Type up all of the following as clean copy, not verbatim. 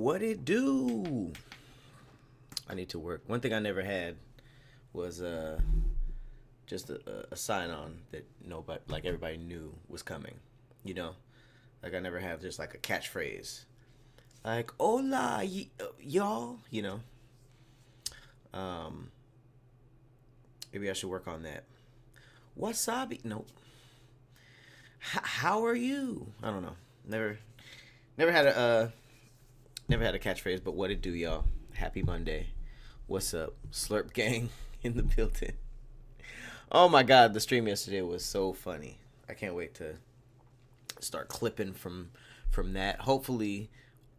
What it do? I need to work. One thing I never had was just a sign on that nobody, like everybody knew was coming. You know, like I never have just like a catchphrase, like "Hola, y'all." You know, um, maybe I should work on that. Wasabi? Nope. How are you? I don't know. Never had a catchphrase. But what it do, y'all? Happy Monday. What's up, Slurp Gang in the building? Oh my God, the stream yesterday was so funny. I can't wait to start clipping from that. Hopefully,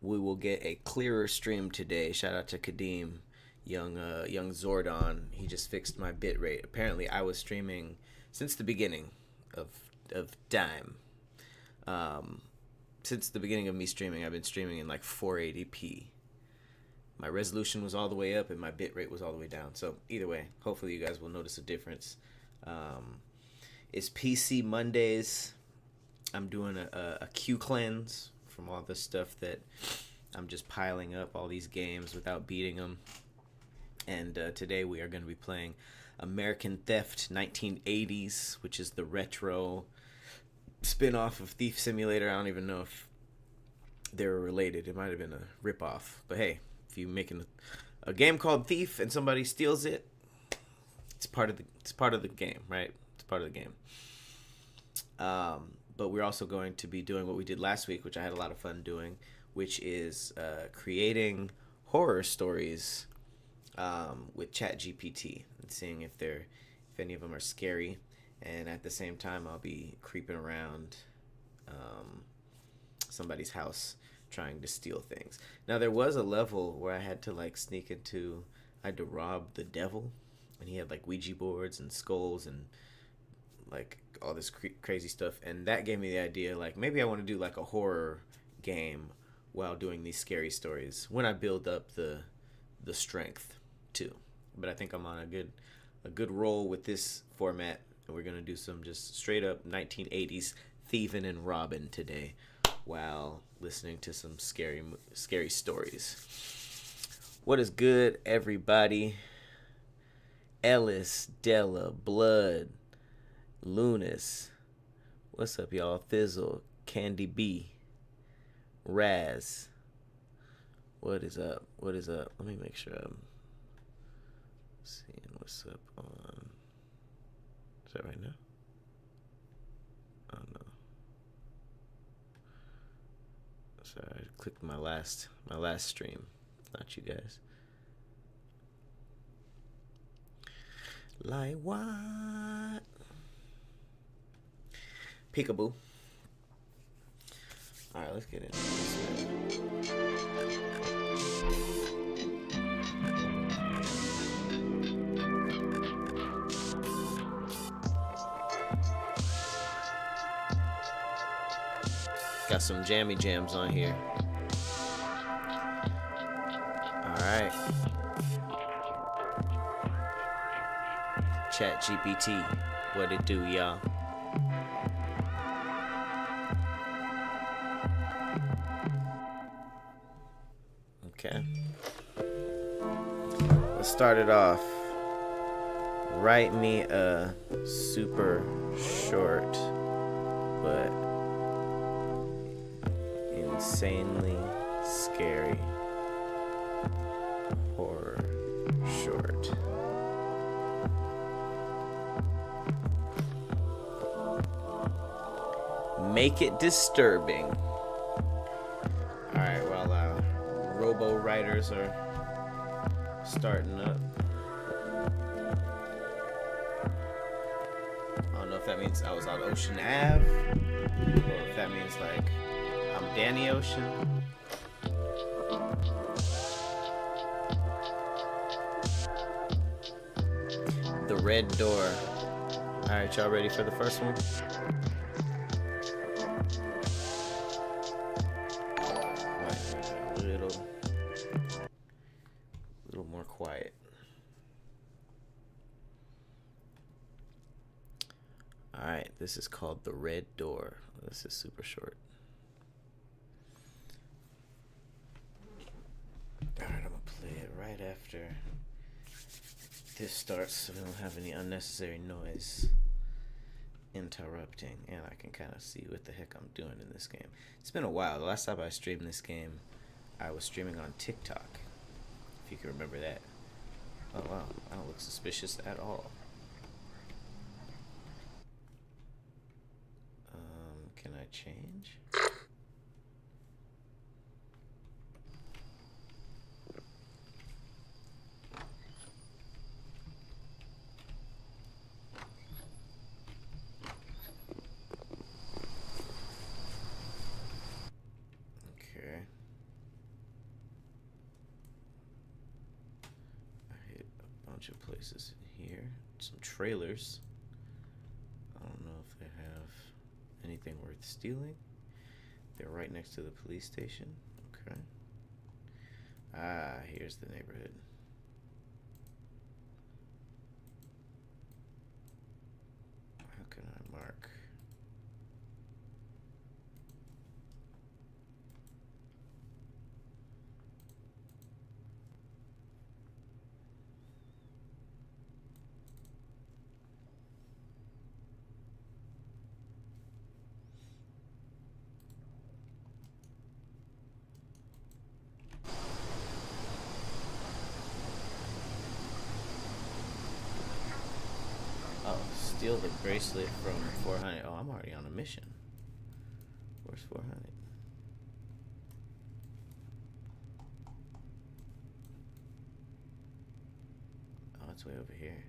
we will get a clearer stream today. Shout out to Kadeem, young Zordon. He just fixed my bit rate. Apparently, I was streaming since the beginning of time. Since the beginning of me streaming, I've been streaming in like 480p. My resolution was all the way up and my bit rate was all the way down. So either way, hopefully you guys will notice a difference. It's PC Mondays. I'm doing a Q cleanse from all the stuff that I'm just piling up, all these games without beating them. And today we are going to be playing American Theft 1980s, which is the retro spin-off of Thief Simulator. I don't even know if they're related. It might have been a rip-off. But hey, if you're making a game called Thief and somebody steals it, it's part of the game, right? It's part of the game. But we're also going to be doing what we did last week, which I had a lot of fun doing, which is creating horror stories with ChatGPT and seeing if any of them are scary. And at the same time, I'll be creeping around somebody's house trying to steal things. Now, there was a level where I had to rob the devil, and he had like Ouija boards and skulls and like all this crazy stuff. And that gave me the idea, like maybe I want to do like a horror game while doing these scary stories when I build up the strength too. But I think I'm on a good roll with this format. And we're going to do some just straight up 1980s thieving and robbing today while listening to some scary stories. What is good, everybody? Ellis, Della, Blood, Lunas. What's up, y'all? Thizzle, Candy B, Raz. What is up? Let me make sure I'm seeing what's up on... Is that right now? Oh no. Sorry, I clicked my last stream. Not you guys. Like what? Peekaboo. Alright, let's get into this. Got some jammy jams on here. Alright. Chat GPT. What it do, y'all? Okay. Let's start it off. Write me a super short but insanely scary horror short. Make it disturbing. Alright, while robo writers are starting up. I don't know if that means I was on Ocean Ave, or if that means like I'm Danny Ocean. The Red Door. Alright, y'all ready for the first one? A little more quiet. Alright, this is called The Red Door. This is super short. right after this starts so we don't have any unnecessary noise interrupting, and I can kind of see what the heck I'm doing in this game. It's been a while. The last time I streamed this game, I was streaming on TikTok, if you can remember that. Oh wow, I don't look suspicious at all. Can I change? Of places in here. Some trailers. I don't know if they have anything worth stealing. They're right next to the police station. Okay. Ah, here's the neighborhood. How can I mark? Steal the bracelet from 400. Oh, I'm already on a mission. Where's 400? Oh, it's way over here.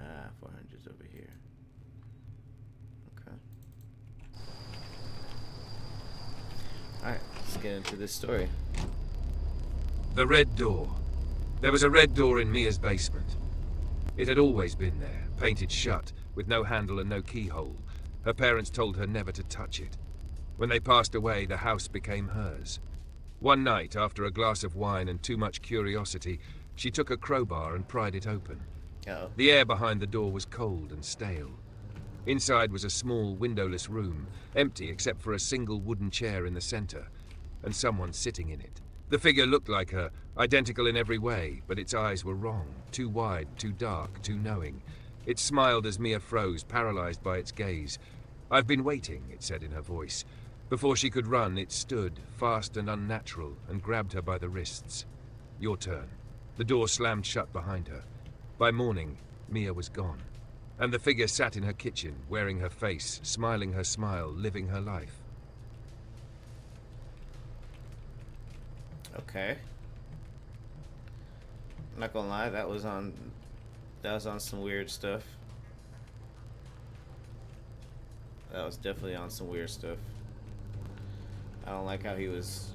Ah, 400's over here. Okay. Alright, let's get into this story. The red door. There was a red door in Mia's basement. It had always been there, painted shut, with no handle and no keyhole. Her parents told her never to touch it. When they passed away, the house became hers. One night, after a glass of wine and too much curiosity, she took a crowbar and pried it open. Uh-oh. The air behind the door was cold and stale. Inside was a small, windowless room, empty except for a single wooden chair in the center, and someone sitting in it. The figure looked like her, identical in every way, but its eyes were wrong, too wide, too dark, too knowing. It smiled as Mia froze, paralyzed by its gaze. "I've been waiting," it said in her voice. Before she could run, it stood, fast and unnatural, and grabbed her by the wrists. "Your turn." The door slammed shut behind her. By morning, Mia was gone, and the figure sat in her kitchen, wearing her face, smiling her smile, living her life. Okay. I'm not gonna lie, that was on some weird stuff. That was definitely on some weird stuff. I don't like how he was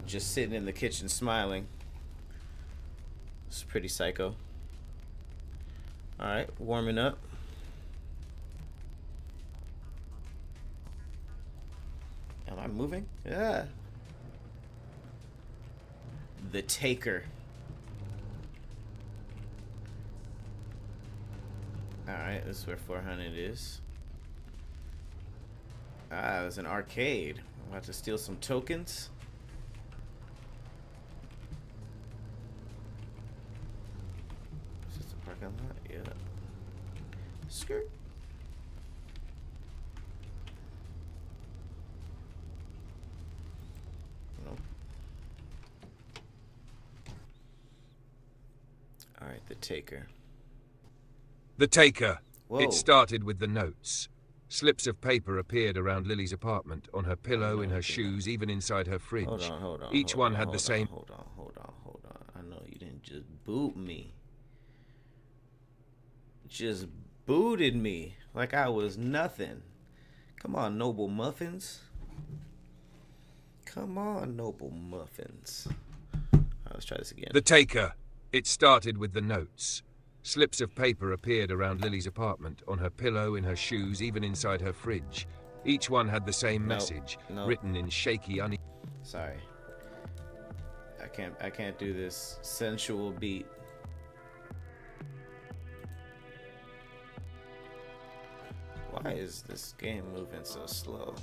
just sitting in the kitchen smiling. It's pretty psycho. Alright, warming up. Am I moving? Yeah. The Taker. Alright, this is where 400 is. Ah, there's an arcade. I'm about to steal some tokens. Is this the parking lot? Yeah. Skirt. Nope. Alright, the Taker. The Taker. Whoa. It started with the notes. Slips of paper appeared around Lily's apartment, on her pillow, in her shoes, even inside her fridge. Hold on. Each one had the same... Hold on. I know you didn't just boot me. Just booted me like I was nothing. Come on, Noble Muffins. Come on, Noble Muffins. All right, let's try this again. The Taker. It started with the notes. Slips of paper appeared around Lily's apartment, on her pillow, in her shoes, even inside her fridge. Each one had the same message, written in shaky, Sorry. I can't do this sensual beat. Why Why is this game moving so slow?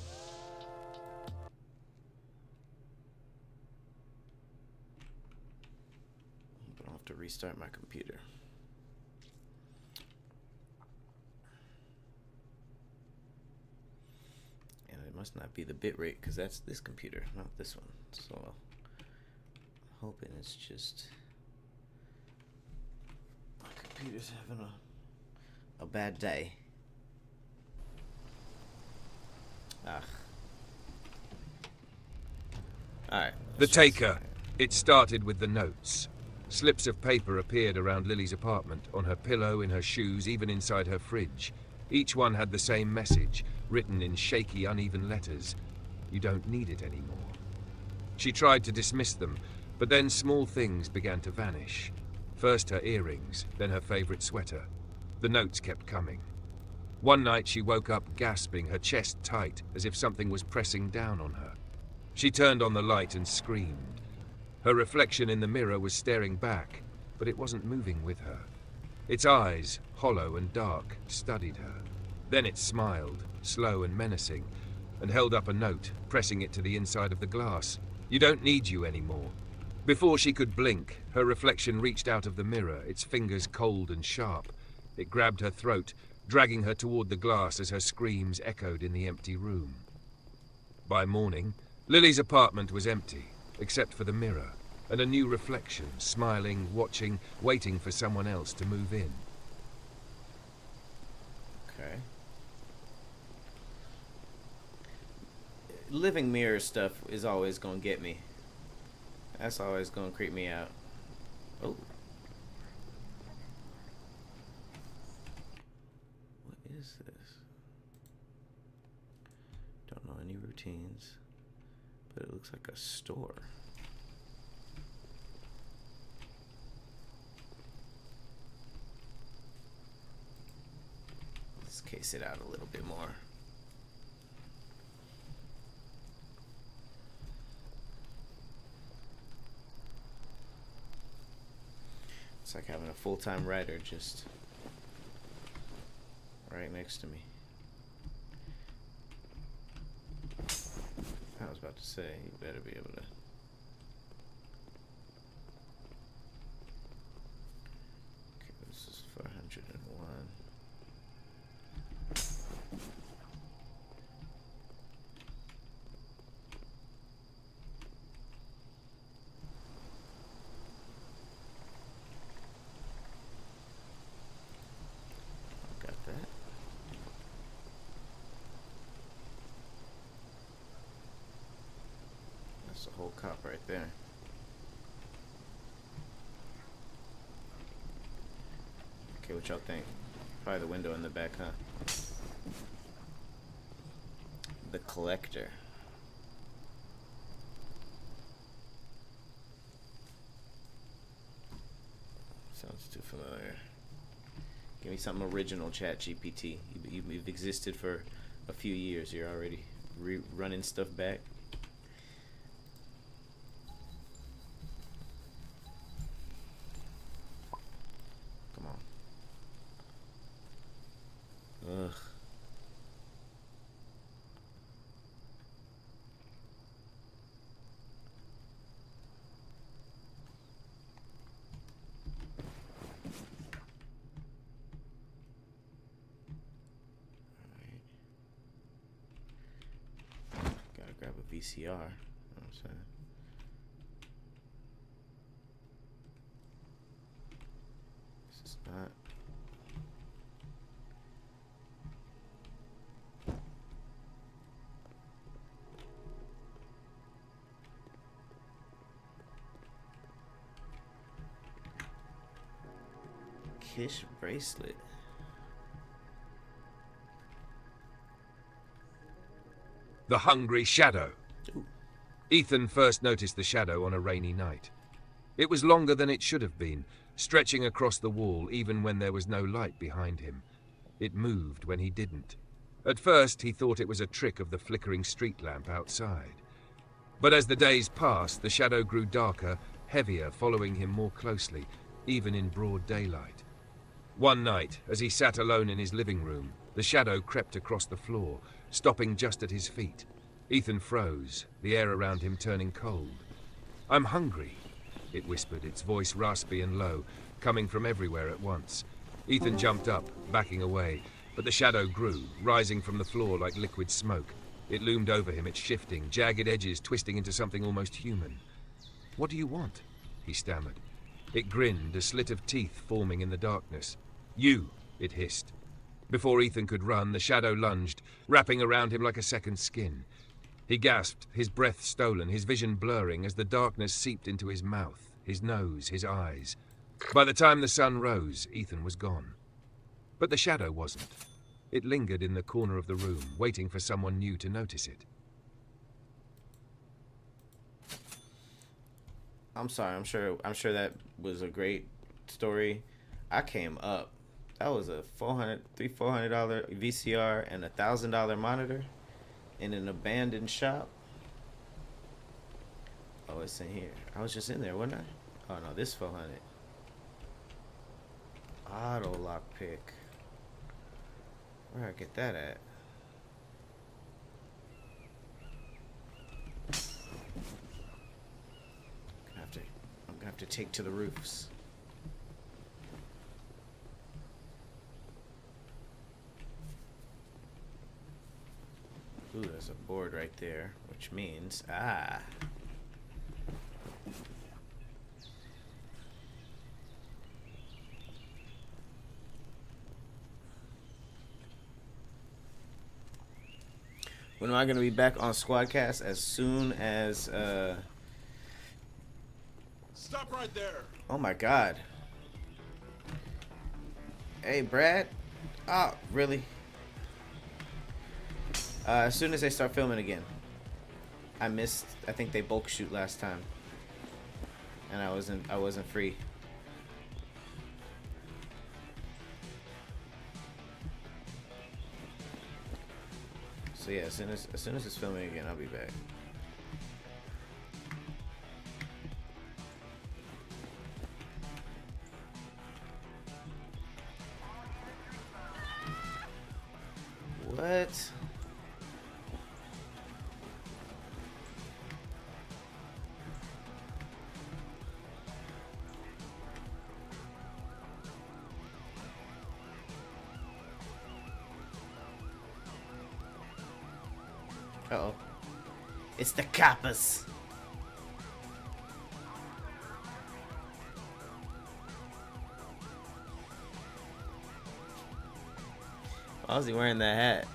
I'll have to restart my computer. And it must not be the bitrate, because that's this computer, not this one. So I'm hoping it's just my computer's having a bad day. Alright. The taker. It started with the notes. Slips of paper appeared around Lily's apartment, on her pillow, in her shoes, even inside her fridge. Each one had the same message, written in shaky, uneven letters. You don't need it anymore. She tried to dismiss them, but then small things began to vanish. First her earrings, then her favorite sweater. The notes kept coming. One night she woke up gasping, her chest tight, as if something was pressing down on her. She turned on the light and screamed. Her reflection in the mirror was staring back, but it wasn't moving with her. Its eyes, hollow and dark, studied her. Then it smiled, slow and menacing, and held up a note, pressing it to the inside of the glass. You don't need you anymore. Before she could blink, her reflection reached out of the mirror, its fingers cold and sharp. It grabbed her throat, dragging her toward the glass as her screams echoed in the empty room. By morning, Lily's apartment was empty, except for the mirror, and a new reflection, smiling, watching, waiting for someone else to move in. Okay. Living mirror stuff is always gonna get me. That's always gonna creep me out. Oh. What is this? Don't know any routines, but it looks like a store. Let's case it out a little bit more. It's like having a full-time writer just right next to me. I was about to say, you better be able to. Okay, this is 401. Got that. That's a whole cop right there. Okay, what y'all think? Probably the window in the back, huh? The collector. Sounds too familiar. Give me something original, ChatGPT. You've existed for a few years. You're already running stuff back. Come on. Ugh. Grab a VCR. You know what I'm saying? This is not. Kish bracelet. The hungry shadow. Ooh. Ethan first noticed the shadow on a rainy night. It was longer than it should have been, stretching across the wall even when there was no light behind him. It moved when he didn't. At first, he thought it was a trick of the flickering street lamp outside. But as the days passed, the shadow grew darker, heavier, following him more closely, even in broad daylight. One night, as he sat alone in his living room, The shadow crept across the floor, stopping just at his feet. Ethan froze, the air around him turning cold. "I'm hungry," it whispered, its voice raspy and low, coming from everywhere at once. Ethan jumped up, backing away, but the shadow grew, rising from the floor like liquid smoke. It loomed over him, its shifting, jagged edges twisting into something almost human. "What do you want?" he stammered. It grinned, a slit of teeth forming in the darkness. "You," it hissed. Before Ethan could run, the shadow lunged, wrapping around him like a second skin. He gasped, his breath stolen, his vision blurring as the darkness seeped into his mouth, his nose, his eyes. By the time the sun rose, Ethan was gone. But the shadow wasn't. It lingered in the corner of the room, waiting for someone new to notice it. I'm sorry. I'm sure that was a great story. I came up. That was a $400 VCR and a $1,000 monitor in an abandoned shop. Oh, it's in here. I was just in there, wasn't I? Oh no, this 400. Auto lockpick. Where I get that at? I'm gonna have to take to the roofs. Ooh, there's a board right there, which means when am I gonna be back on Squadcast? As soon as Stop right there. Oh my god. Hey Brad. Oh, really? As soon as they start filming again. I think they bulk shoot last time. And I wasn't free. So yeah, as soon as it's filming again, I'll be back. What? Uh-oh. It's the coppers. Why was he wearing that hat?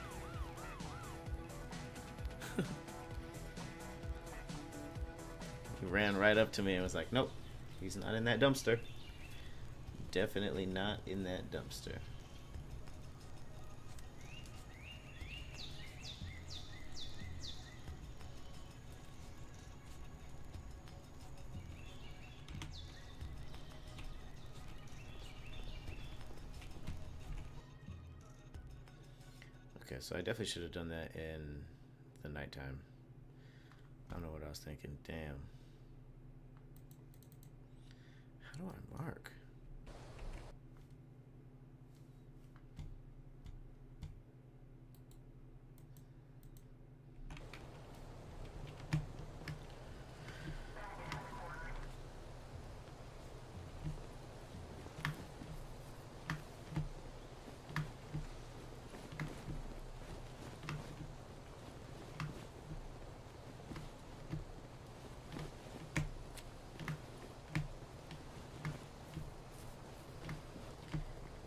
He ran right up to me and was like, nope, he's not in that dumpster. Definitely not in that dumpster. Okay, so I definitely should have done that in the nighttime. I don't know what I was thinking. Damn. How do I mark?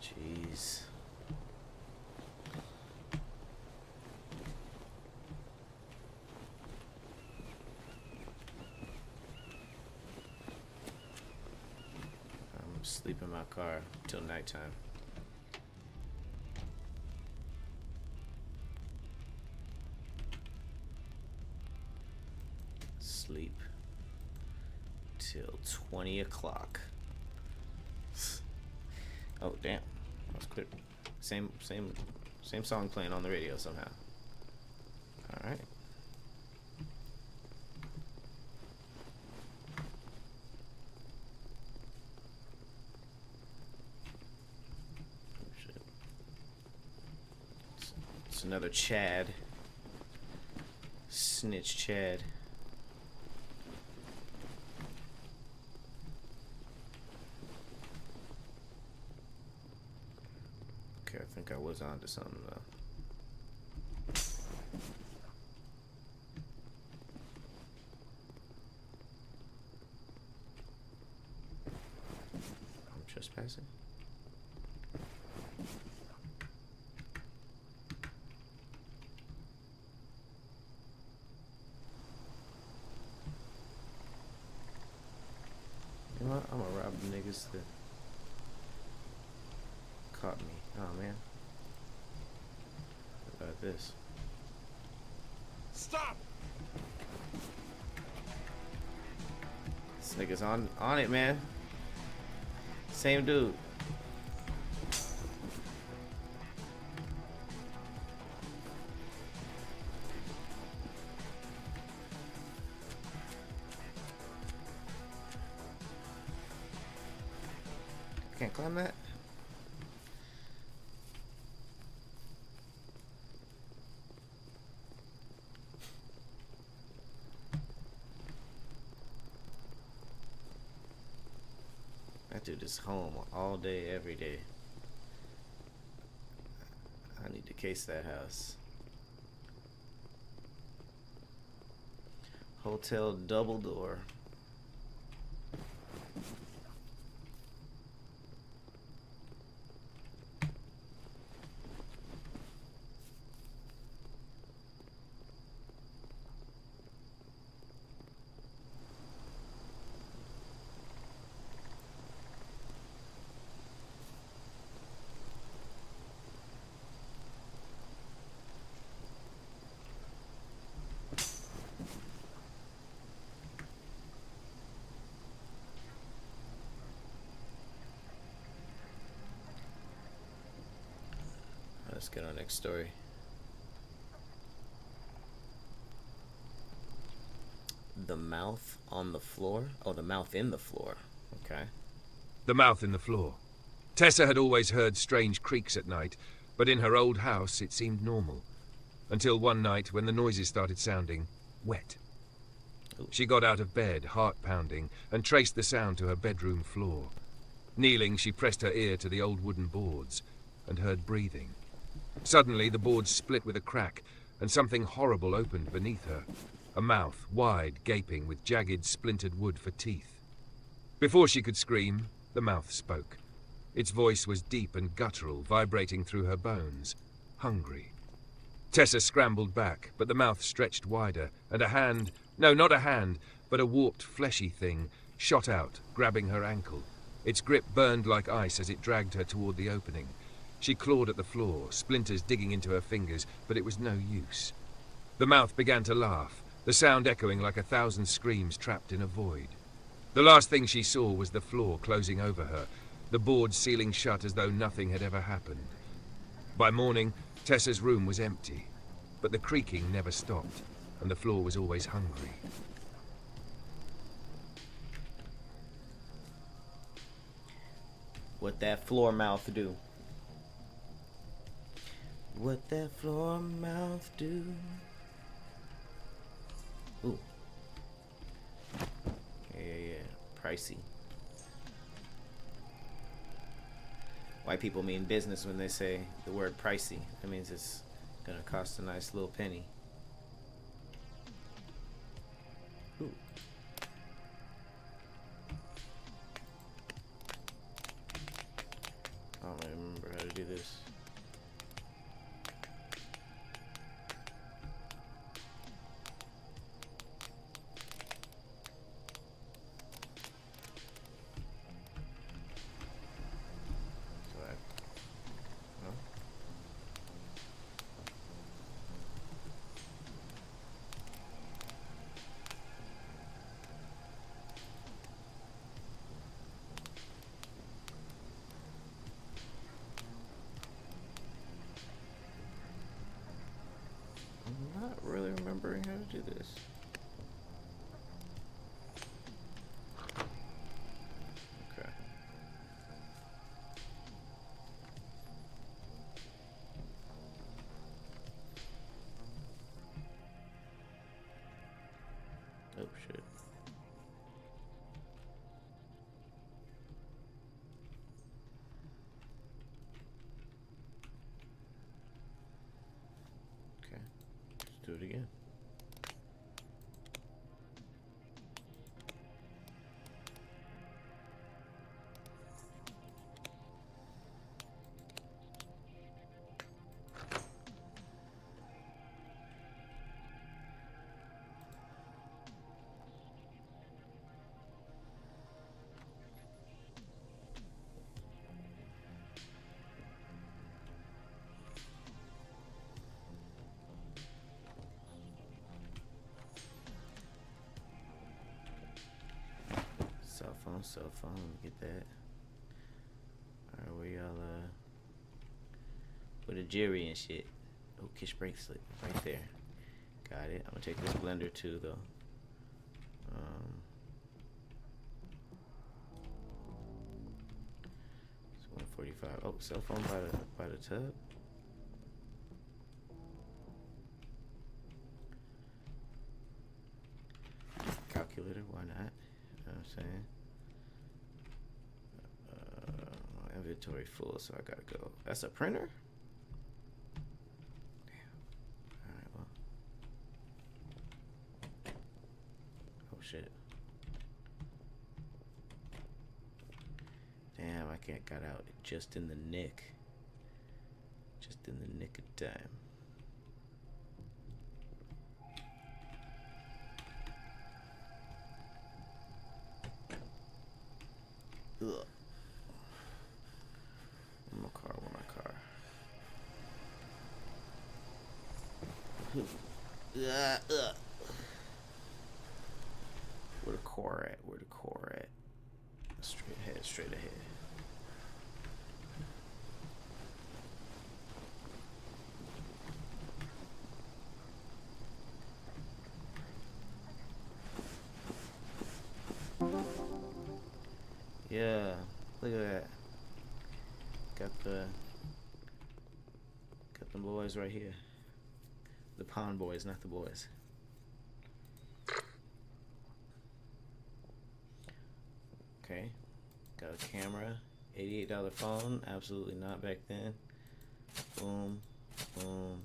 Jeez. I'm sleep in my car till nighttime. Sleep till 20 o'clock. Oh damn, that was quick. Same song playing on the radio somehow. All right. Oh shit. It's another Chad. Snitch Chad. Okay, I think I was onto something though. I'm trespassing. You know what? I'm gonna rob the niggas that caught me. Oh man. What about this? Stop! This nigga's on it, man. Same dude. Can't climb that? That dude is home all day, every day. I need to case that house. Hotel double door. Let's get our next story. The mouth on the floor? Oh, the mouth in the floor. Okay. The mouth in the floor. Tessa had always heard strange creaks at night, but in her old house it seemed normal. Until one night when the noises started sounding wet. Ooh. She got out of bed, heart pounding, and traced the sound to her bedroom floor. Kneeling, she pressed her ear to the old wooden boards and heard breathing. Suddenly, the boards split with a crack, and something horrible opened beneath her. A mouth, wide, gaping, with jagged, splintered wood for teeth. Before she could scream, the mouth spoke. Its voice was deep and guttural, vibrating through her bones. Hungry. Tessa scrambled back, but the mouth stretched wider, and a hand, no, not a hand, but a warped, fleshy thing, shot out, grabbing her ankle. Its grip burned like ice as it dragged her toward the opening. She clawed at the floor, splinters digging into her fingers, but it was no use. The mouth began to laugh, the sound echoing like 1,000 screams trapped in a void. The last thing she saw was the floor closing over her, the boards sealing shut as though nothing had ever happened. By morning, Tessa's room was empty, but the creaking never stopped, and the floor was always hungry. What that floor mouth do? What that floor mouth do? Ooh. Yeah. Pricey. White people mean business when they say the word pricey. That means it's gonna cost a nice little penny. Ooh. I don't even remember how to do this. I'm not really remembering how to do this. Okay. Oh shit. Okay, let's do it again. Cell phone, let me get that. Alright, where y'all with a jerry and shit. Oh, kiss bracelet right there. Got it. I'm gonna take this blender too though. It's 145. Oh, cell phone by the tub. Calculator, why not? You know what I'm saying? My inventory full, so I gotta go. That's a printer? Damn. Alright, well. Oh shit. Damn, I got out just in the nick. Just in the nick of time. Ugh. Where my car? Where the car at? Straight ahead. Yeah, look at that. Got the boys right here. The pond boys, not the boys. Okay. Got a camera. $88 phone. Absolutely not back then. Boom. Boom.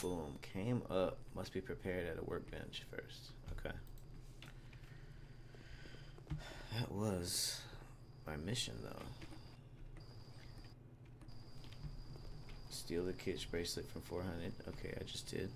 Boom. Came up. Must be prepared at a workbench first. Okay. That was my mission though. Steal the kid's bracelet from 400. Okay, I just did.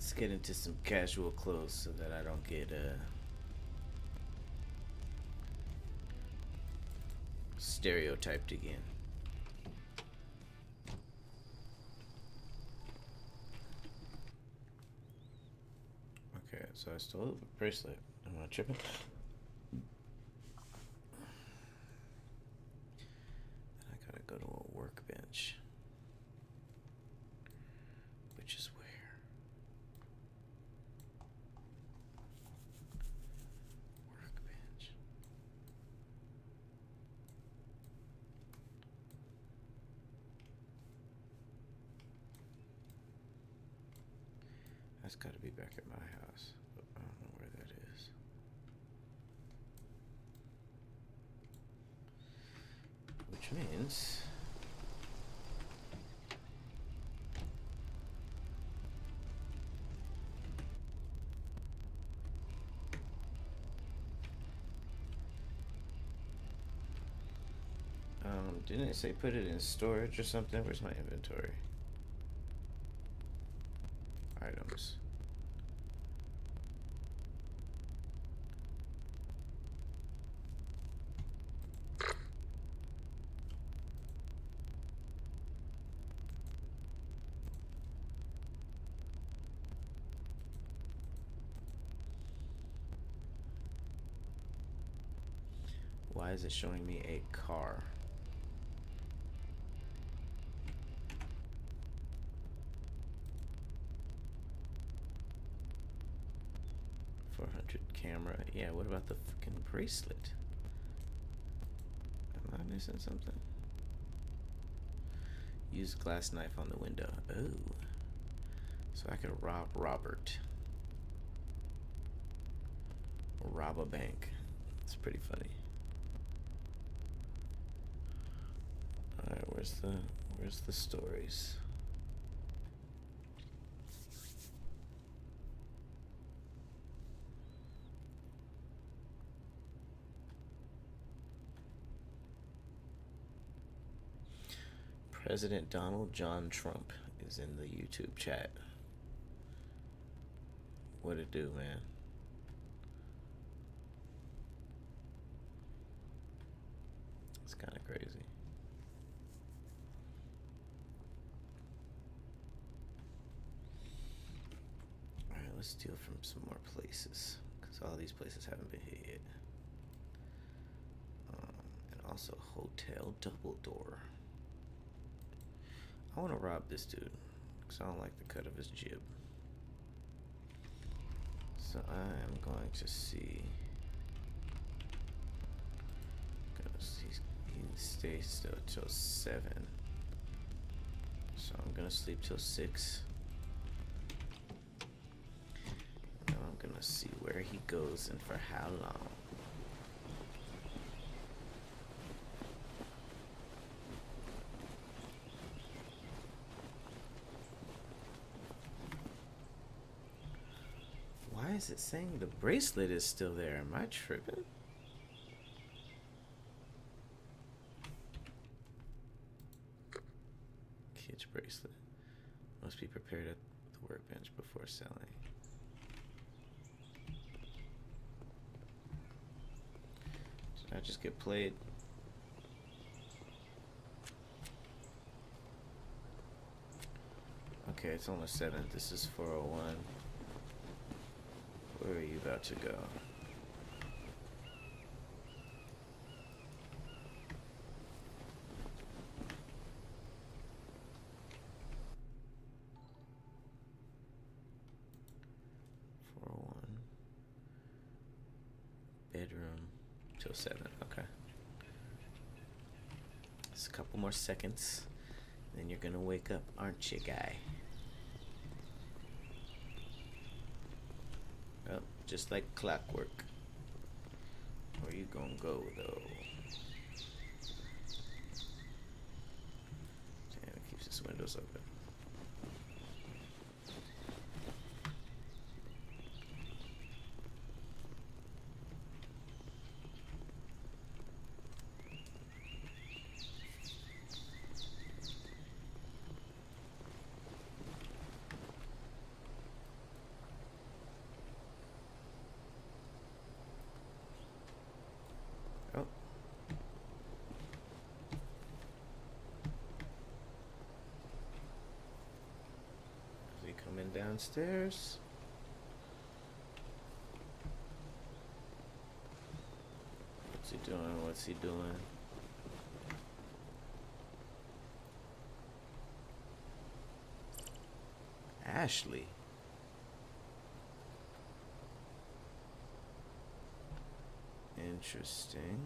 Let's get into some casual clothes so that I don't get stereotyped again. Okay, so I stole the bracelet. Am I tripping? I gotta go to a workbench. Which is where? Workbench. That's gotta be back at my house, but I don't know where that is. Which means didn't it say put it in storage or something? Where's my inventory? Items. Why is it showing me a car? $400 camera. Yeah, what about the fucking bracelet? Am I missing something? Use glass knife on the window. Oh. So I could rob Robert. Or rob a bank. It's pretty funny. Alright, where's the stories? President Donald John Trump is in the YouTube chat. What it do, man? It's kind of crazy. Alright, let's steal from some more places, because all these places haven't been hit yet. And also Hotel Double Door. I want to rob this dude, because I don't like the cut of his jib. So I am going to see. He stays still till 7. So I'm gonna sleep till 6. Now I'm gonna see where he goes and for how long. Why is it saying the bracelet is still there? Am I tripping? Kid's bracelet. Must be prepared at the workbench before selling. Did I just get played? Okay, it's almost 7. This is 401. Where are you about to go? Bedroom till 7. Okay. Just a couple more seconds. Then you're gonna wake up, aren't you, guy? Oh, just like clockwork. Where you gonna go, though? Damn, it keeps his windows open. Coming downstairs. What's he doing? What's he doing? Ashley. Interesting.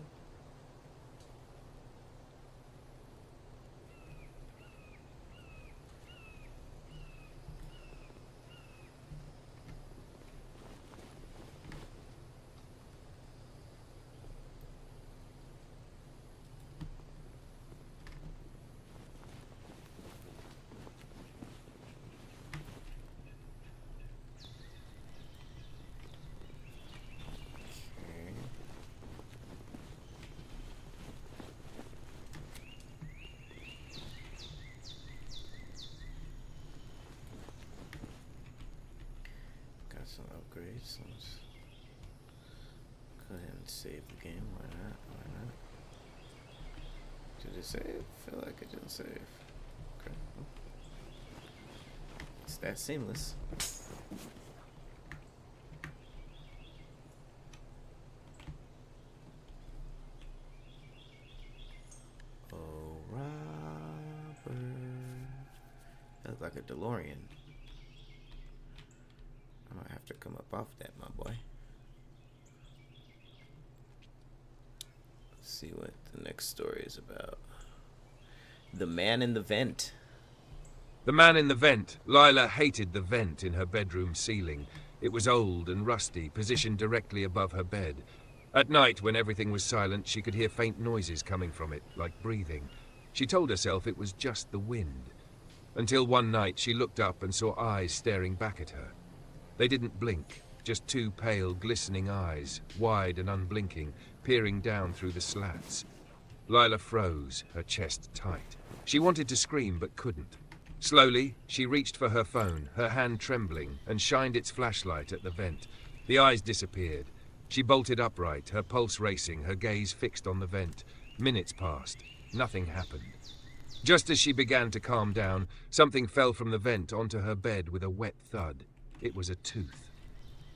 Some upgrades. Let's go ahead and save the game. Why not? Why not? Did it save? I feel like it didn't save. Okay. It's that seamless. a DeLorean. I might have to come up off that, my boy. Let's see what the next story is about. The man in the vent. The man in the vent. Lila hated the vent in her bedroom ceiling. It was old and rusty, positioned directly above her bed. At night, when everything was silent, she could hear faint noises coming from it, like breathing. She told herself it was just the wind. Until one night, she looked up and saw eyes staring back at her. They didn't blink, just two pale, glistening eyes, wide and unblinking, peering down through the slats. Lila froze, her chest tight. She wanted to scream, but couldn't. Slowly, she reached for her phone, her hand trembling, and shined its flashlight at the vent. The eyes disappeared. She bolted upright, her pulse racing, her gaze fixed on the vent. Minutes passed. Nothing happened. Just as she began to calm down, something fell from the vent onto her bed with a wet thud. It was a tooth.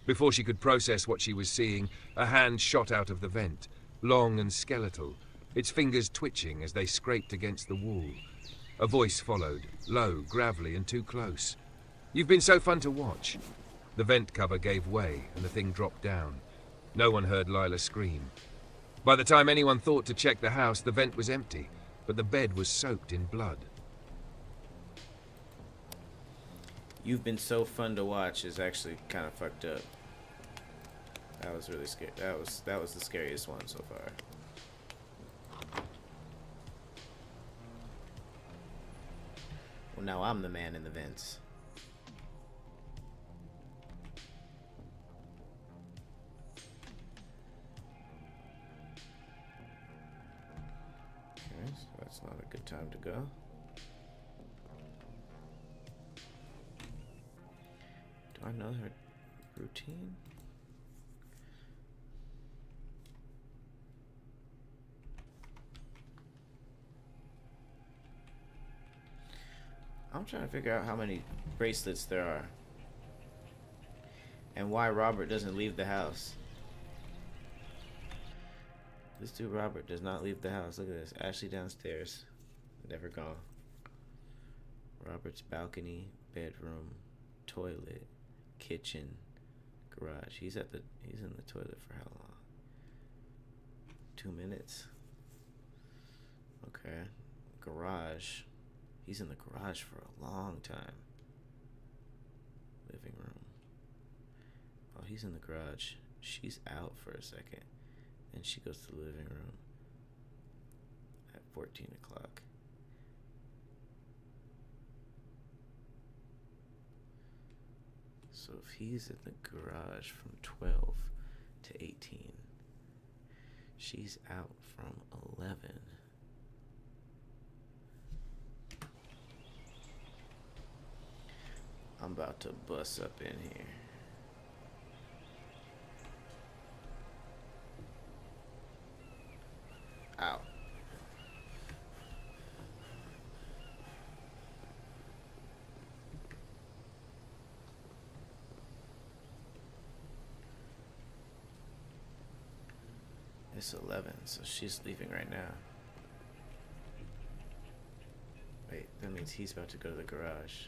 Before she could process what she was seeing, a hand shot out of the vent, long and skeletal, its fingers twitching as they scraped against the wall. A voice followed, low, gravelly, and too close. "You've been so fun to watch." The vent cover gave way, and the thing dropped down. No one heard Lila scream. By the time anyone thought to check the house, the vent was empty, but the bed was soaked in blood. You've been so fun to watch is actually kind of fucked up. That was really scary. That was the scariest one so far. Well, now I'm the man in the vents. Okay, so that's not a good time to go. Do I know her routine? I'm trying to figure out how many bracelets there are and why Robert doesn't leave the house. This dude Robert does not leave the house. Look at this. Ashley downstairs. Never gone. Robert's balcony, bedroom, toilet, kitchen, garage. He's in the toilet for how long? 2 minutes. Okay. Garage. He's in the garage for a long time. Living room. Oh, he's in the garage. She's out for a second. Then she goes to the living room at 14 o'clock. So if he's in the garage from 12 to 18, she's out from 11. I'm about to bust up in here. Ow. It's 11, so she's leaving right now. Wait, that means he's about to go to the garage.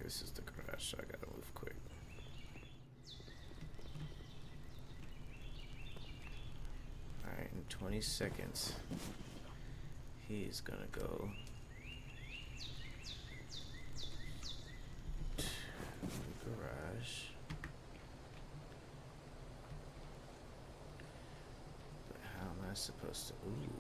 This is the garage, so I gotta move quick. Alright, in 20 seconds, he's gonna go to the garage. But how am I supposed to? Ooh.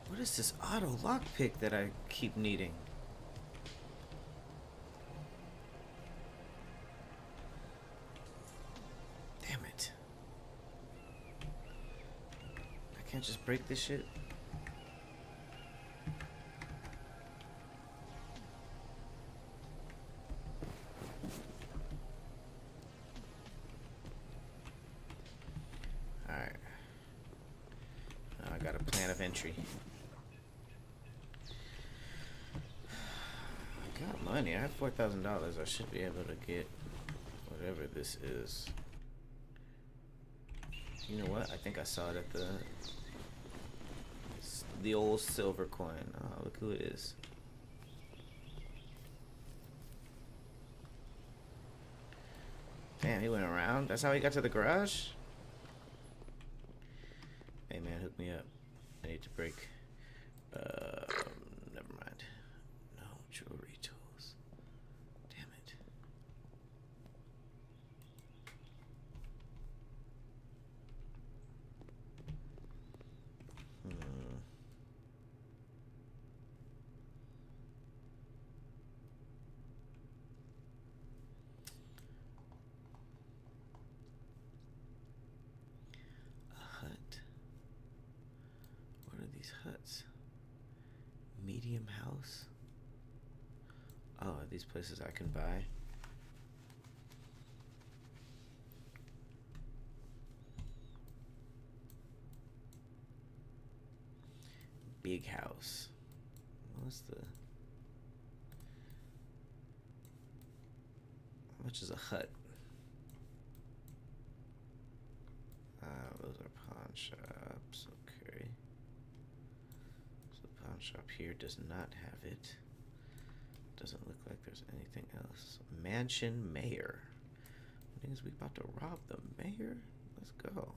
What is this auto lockpick that I keep needing? Damn it. just break this shit? Alright. Now I got a plan of entry. I got money. I have $4,000. I should be able to get whatever this is. You know what? I think I saw it at the old silver coin. Oh, look who it is. Damn, he went around. That's how he got to the garage? Hey man, hook me up. I need to break. Never mind. No jewelry tools. Damn it. A hut. What are these huts? Medium house? Oh, are these places I can buy? Big house. What's the... How much is a hut? Those are pawn shops. Okay. So the pawn shop here does not have it. Doesn't look like there's anything else. Mansion mayor. I think we about to rob the mayor. Let's go.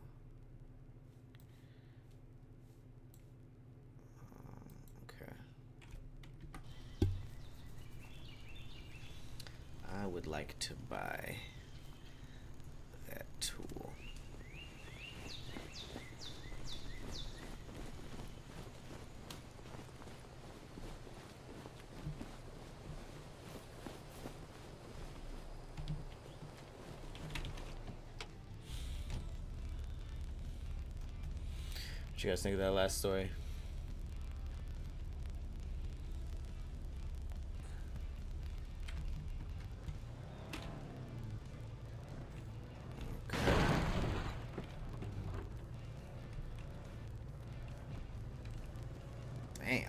Okay. I would like to buy that tool. What you guys think of that last story? Okay. Damn.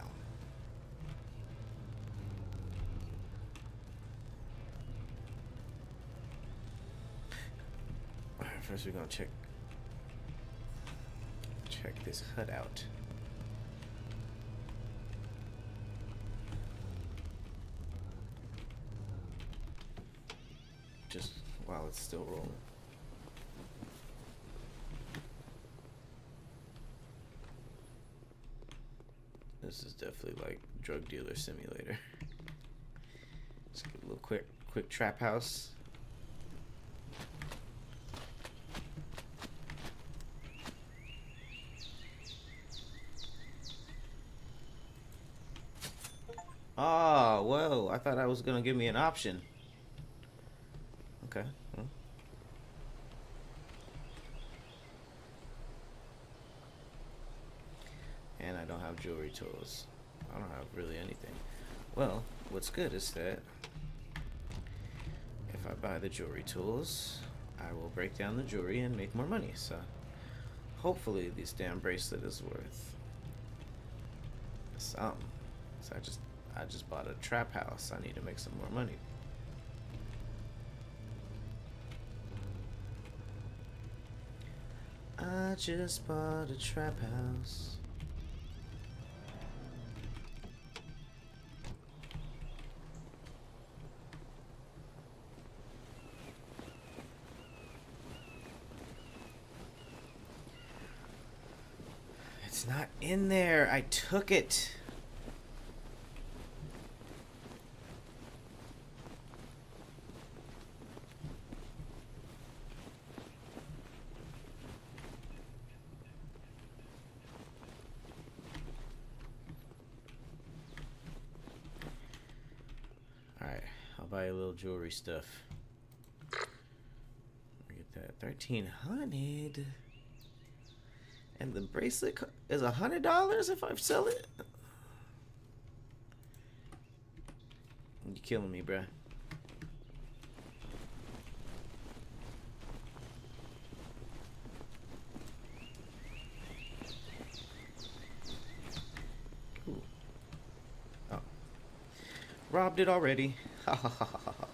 Alright, first we're gonna check this hut out. Just while it's still rolling. This is definitely like drug dealer simulator. Let's get a little quick trap house. Oh, whoa. I thought that was going to give me an option. Okay. Well. And I don't have jewelry tools. I don't have really anything. Well, what's good is that if I buy the jewelry tools, I will break down the jewelry and make more money. So hopefully this damn bracelet is worth something. So I just bought a trap house. I need to make some more money. I just bought a trap house. It's not in there. I took it. Buy a little jewelry stuff. Get that 1,300, and the bracelet. is $100 if I sell it? You killing me, bruh. Ooh. Oh. Robbed it already. Ha ha ha ha ha.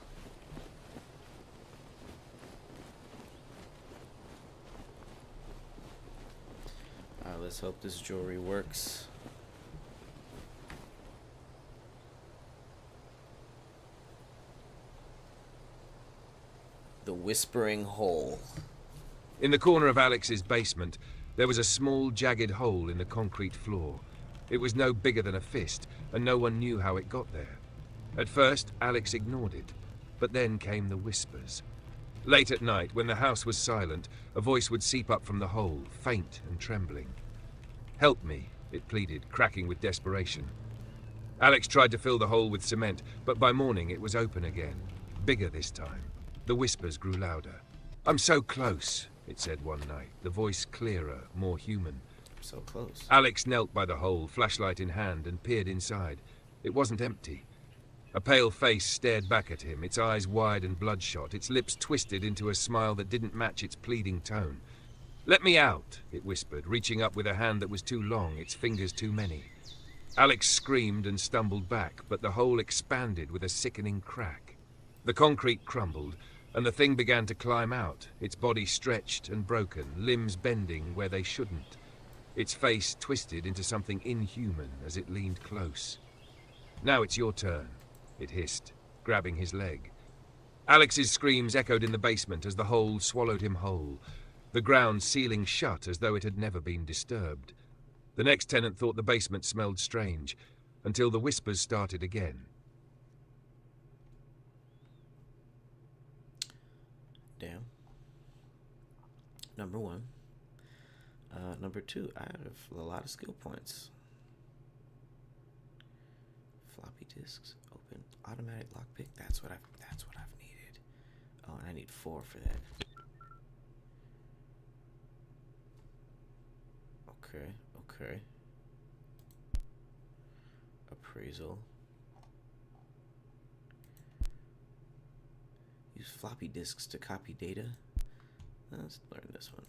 Let's hope this jewelry works. The Whispering Hole. In the corner of Alex's basement, there was a small, jagged hole in the concrete floor. It was no bigger than a fist, and no one knew how it got there. At first, Alex ignored it, but then came the whispers. Late at night, when the house was silent, a voice would seep up from the hole, faint and trembling. "Help me," it pleaded, cracking with desperation. Alex tried to fill the hole with cement, but by morning it was open again, bigger this time. The whispers grew louder. "I'm so close," it said one night, the voice clearer, more human. So close. Alex knelt by the hole, flashlight in hand, and peered inside. It wasn't empty. A pale face stared back at him, its eyes wide and bloodshot, its lips twisted into a smile that didn't match its pleading tone. "Let me out," it whispered, reaching up with a hand that was too long, its fingers too many. Alex screamed and stumbled back, but the hole expanded with a sickening crack. The concrete crumbled, and the thing began to climb out, its body stretched and broken, limbs bending where they shouldn't. Its face twisted into something inhuman as it leaned close. "Now it's your turn," it hissed, grabbing his leg. Alex's screams echoed in the basement as the hole swallowed him whole, the ground sealing shut as though it had never been disturbed. The next tenant thought the basement smelled strange, until the whispers started again. Damn. Number 1. Number 2, I have a lot of skill points. Floppy disks, open, automatic lockpick. That's what I've needed. Oh, and I need 4 for that. Okay. Appraisal. Use floppy disks to copy data. Let's learn this one.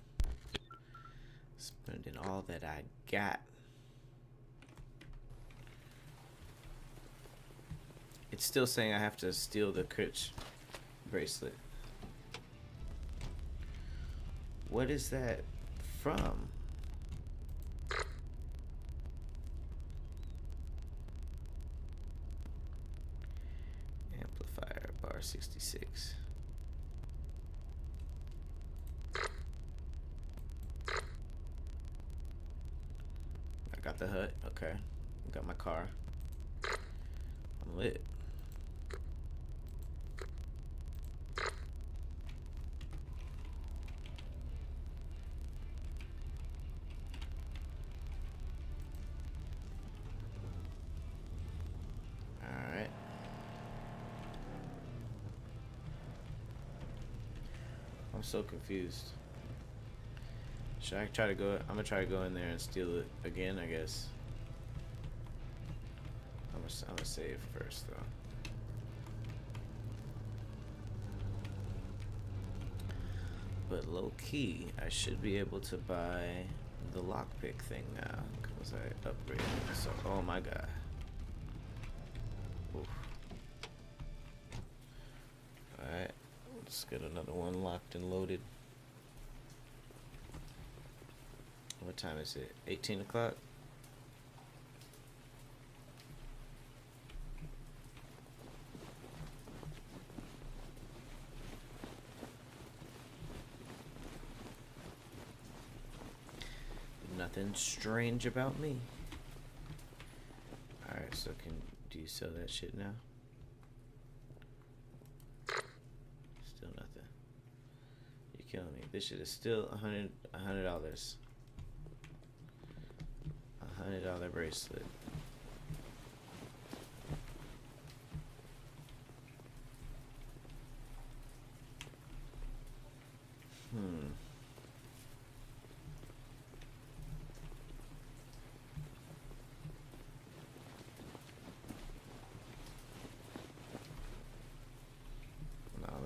Spending all that I got. It's still saying I have to steal the Critch bracelet. What is that from? Amplifier bar 66. I got the hut. Okay. Got my car. I'm lit. Alright. I'm so confused. Should I try to go? I'm gonna try to go in there and steal it again, I guess. I'm gonna save first, though. But low key, I should be able to buy the lockpick thing now because I upgraded. So, oh my god. Oof. Alright, let's get another one locked and loaded. What time is it? 18 o'clock? Nothing strange about me. Alright, so do you sell that shit now? Still nothing. You're killing me. This shit is still $100. $100 bracelet.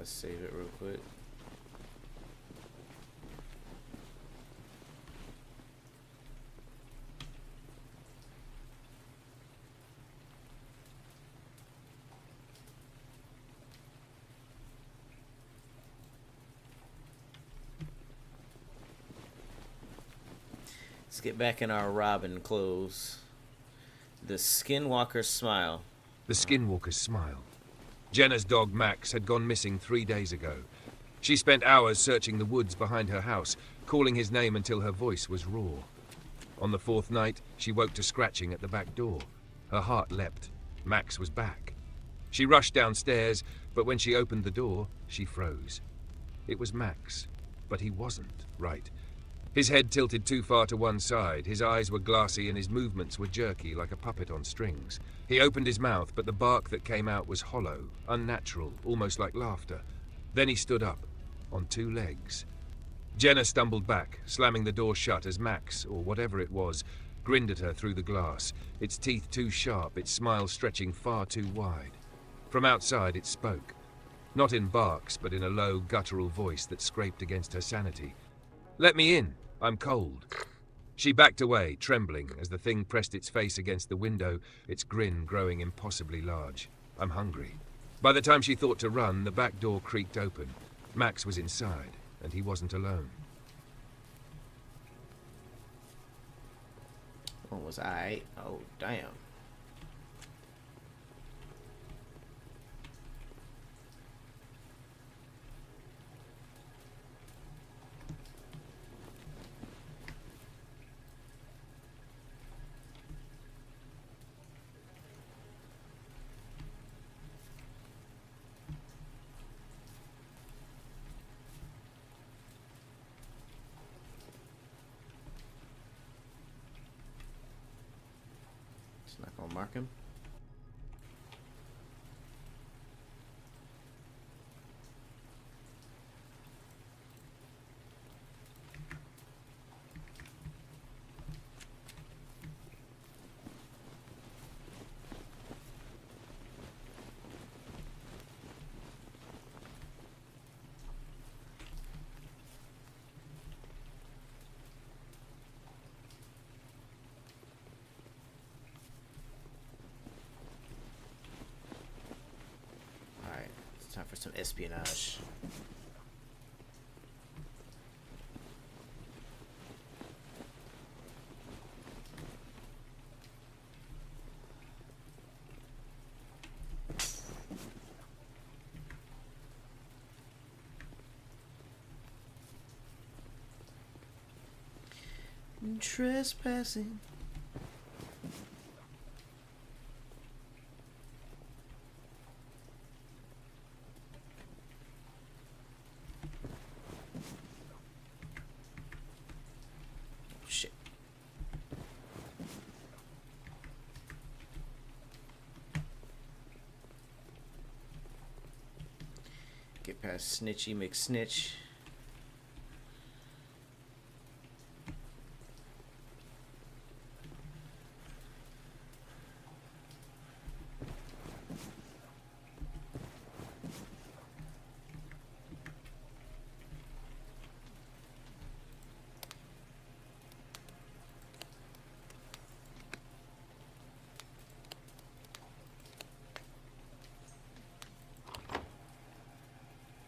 Let's save it real quick. Let's get back in our Robin clothes. The Skinwalker's Smile. The Skinwalker's Smile. Jenna's dog Max had gone missing 3 days ago. She spent hours searching the woods behind her house, calling his name until her voice was raw. On the 4th night, she woke to scratching at the back door. Her heart leapt. Max was back. She rushed downstairs, but when she opened the door, she froze. It was Max, but he wasn't right. His head tilted too far to one side, his eyes were glassy and his movements were jerky like a puppet on strings. He opened his mouth, but the bark that came out was hollow, unnatural, almost like laughter. Then he stood up, on 2 legs. Jenna stumbled back, slamming the door shut as Max, or whatever it was, grinned at her through the glass, its teeth too sharp, its smile stretching far too wide. From outside it spoke, not in barks, but in a low, guttural voice that scraped against her sanity. "Let me in. I'm cold." She backed away, trembling, as the thing pressed its face against the window, its grin growing impossibly large. "I'm hungry." By the time she thought to run, the back door creaked open. Max was inside, and he wasn't alone. What was I? Oh, damn. Not gonna mark him. Time for some espionage. Trespassing. Shit. Get past Snitchy McSnitch.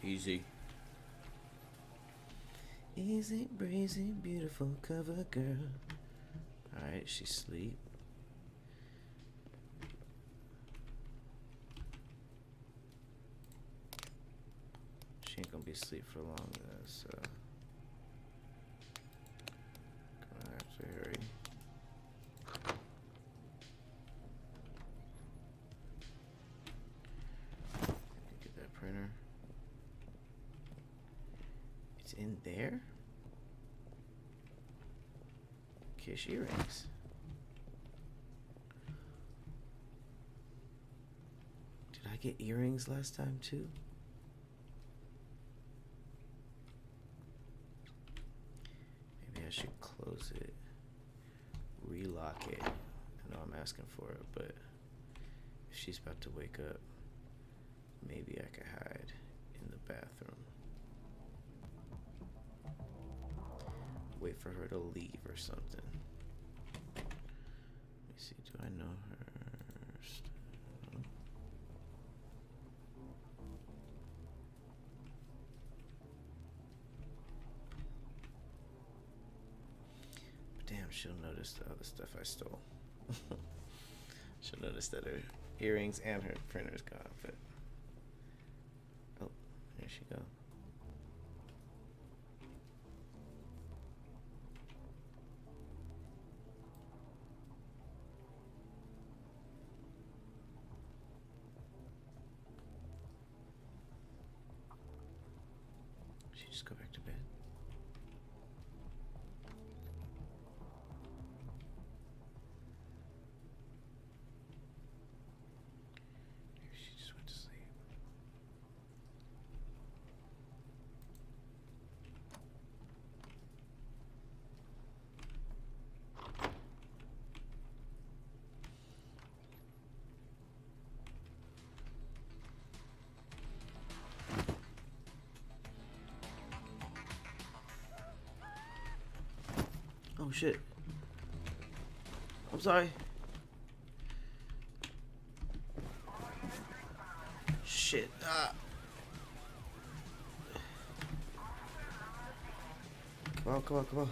Easy. Easy breezy, beautiful cover girl. Alright, she's asleep. She ain't gonna be asleep for long though, so gonna have to hurry. Get that printer. It's in there? Kiss earrings. Did I get earrings last time too? Maybe I should close it. Relock it. I know I'm asking for it, but if she's about to wake up, maybe I could hide in the bathroom. Wait for her to leave or something. Let me see, do I know her? Damn, she'll notice the other stuff I stole. She'll notice that her earrings and her printer's gone, but oh, there she goes. She just go back to bed. She just went to sleep. Oh shit. I'm sorry. Shit. Come on, come on, come on.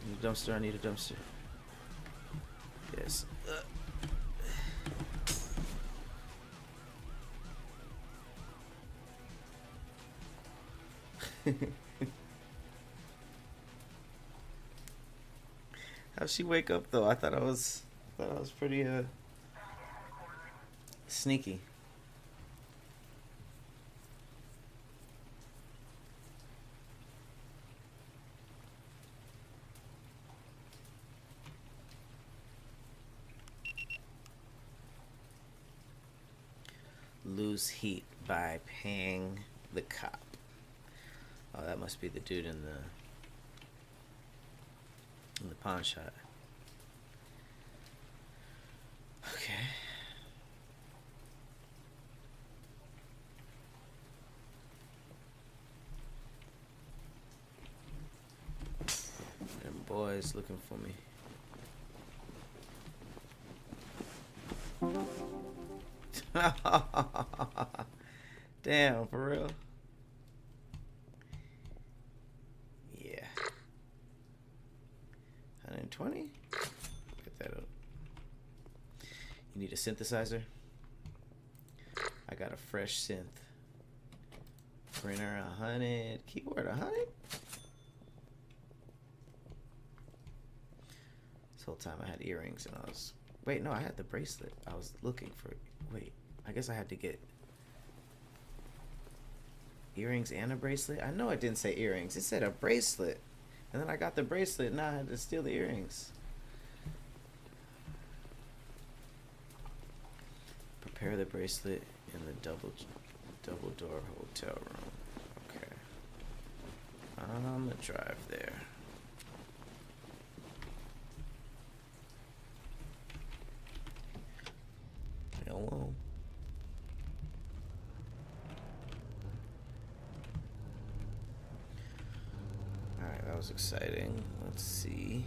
I need a dumpster, I need a dumpster. Yes. How'd she wake up though? I thought I was pretty sneaky. Lose heat by paying the cop. Oh, that must be the dude in the pawn shop. Okay. Them boys looking for me. Damn, for real? Yeah. 120? Get that up. You need a synthesizer? I got a fresh synth. Printer 100. Keyword 100? This whole time I had earrings and I was... Wait, no, I had the bracelet. I was looking for... Wait, I guess I had to get... earrings and a bracelet? I know it didn't say earrings. It said a bracelet. And then I got the bracelet and now I had to steal the earrings. Prepare the bracelet in the double door hotel room. Okay. I'm gonna drive there. Hello. Alright, that was exciting. Let's see.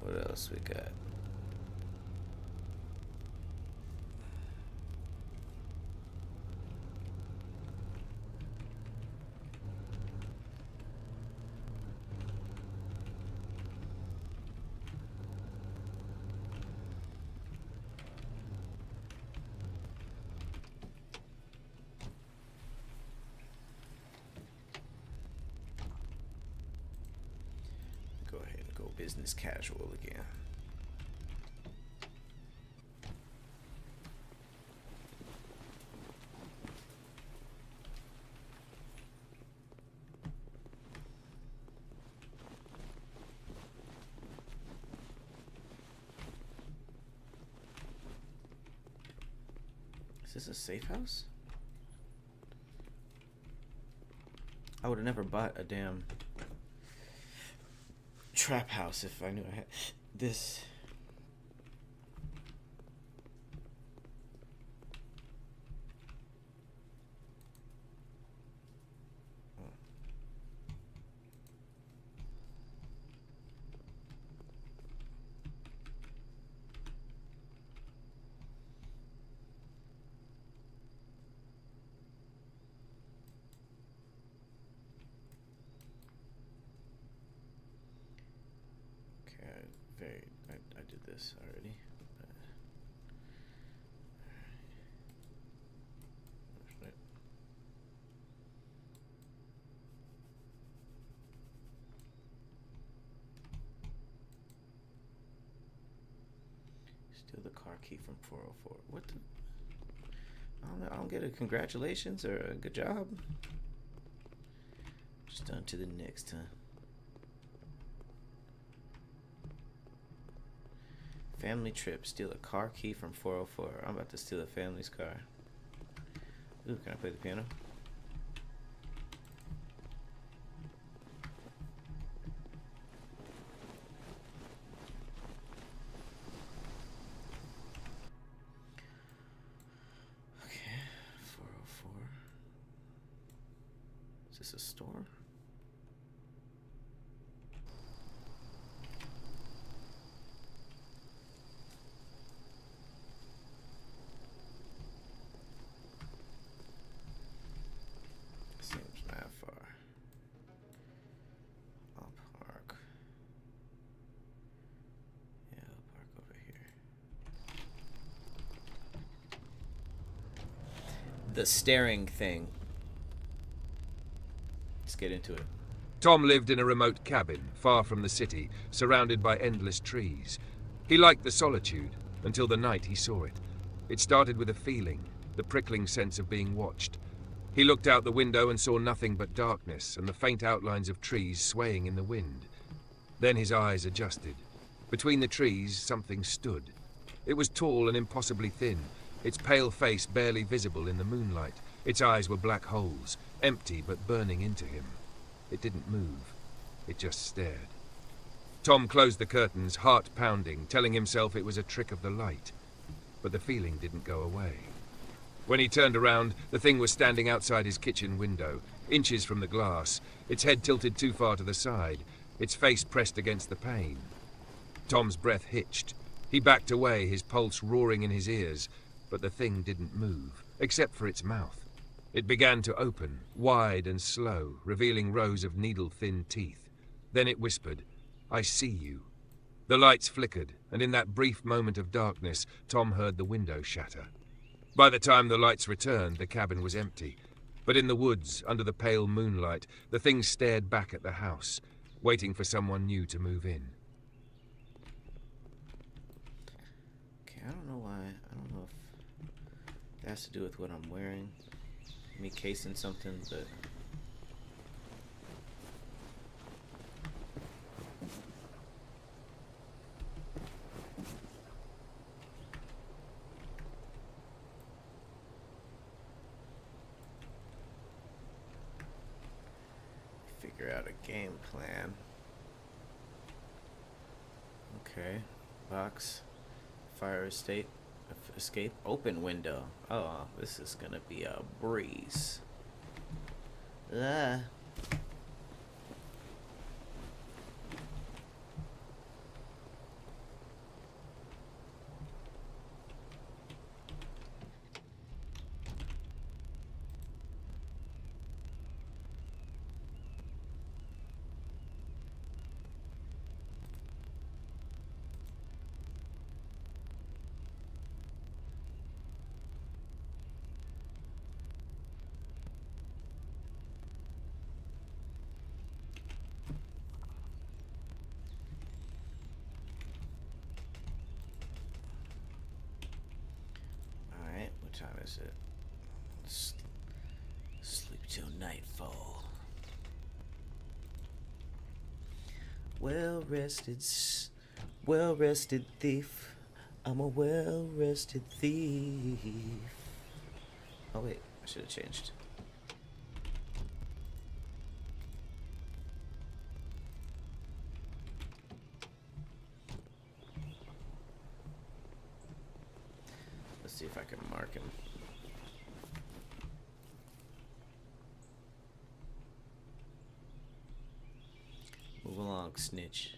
What else we got? Go ahead and go business casual again. Is this a safe house? I would have never bought a damn trap house if I knew I had this. Okay, I did this already. Steal the car key from 404. What the? I don't get a congratulations or a good job. Just on to the next, huh? Family trip. Steal a car key from 404. I'm about to steal a family's car. Ooh, can I play the piano? Okay, 404. Is this a store? Seems not far. I'll park. Yeah, I'll park over here. The staring thing. Let's get into it. Tom lived in a remote cabin, far from the city, surrounded by endless trees. He liked the solitude, until the night he saw it. It started with a feeling, the prickling sense of being watched. He looked out the window and saw nothing but darkness and the faint outlines of trees swaying in the wind. Then his eyes adjusted. Between the trees, something stood. It was tall and impossibly thin, its pale face barely visible in the moonlight. Its eyes were black holes, empty but burning into him. It didn't move. It just stared. Tom closed the curtains, heart pounding, telling himself it was a trick of the light. But the feeling didn't go away. When he turned around, the thing was standing outside his kitchen window, inches from the glass, its head tilted too far to the side, its face pressed against the pane. Tom's breath hitched. He backed away, his pulse roaring in his ears, but the thing didn't move, except for its mouth. It began to open, wide and slow, revealing rows of needle-thin teeth. Then it whispered, "I see you." The lights flickered, and in that brief moment of darkness, Tom heard the window shatter. By the time the lights returned, the cabin was empty. But in the woods, under the pale moonlight, the thing stared back at the house, waiting for someone new to move in. Okay, I don't know why. I don't know if it has to do with what I'm wearing. Me casing something, but... figure out a game plan. Okay. Box. Fire escape. Open window. Oh, this is gonna be a breeze. Ah. What time is it? Sleep till nightfall. Well-rested thief. I'm a well-rested thief. Oh wait, I should have changed. Let's see if I can mark him. Move along, snitch.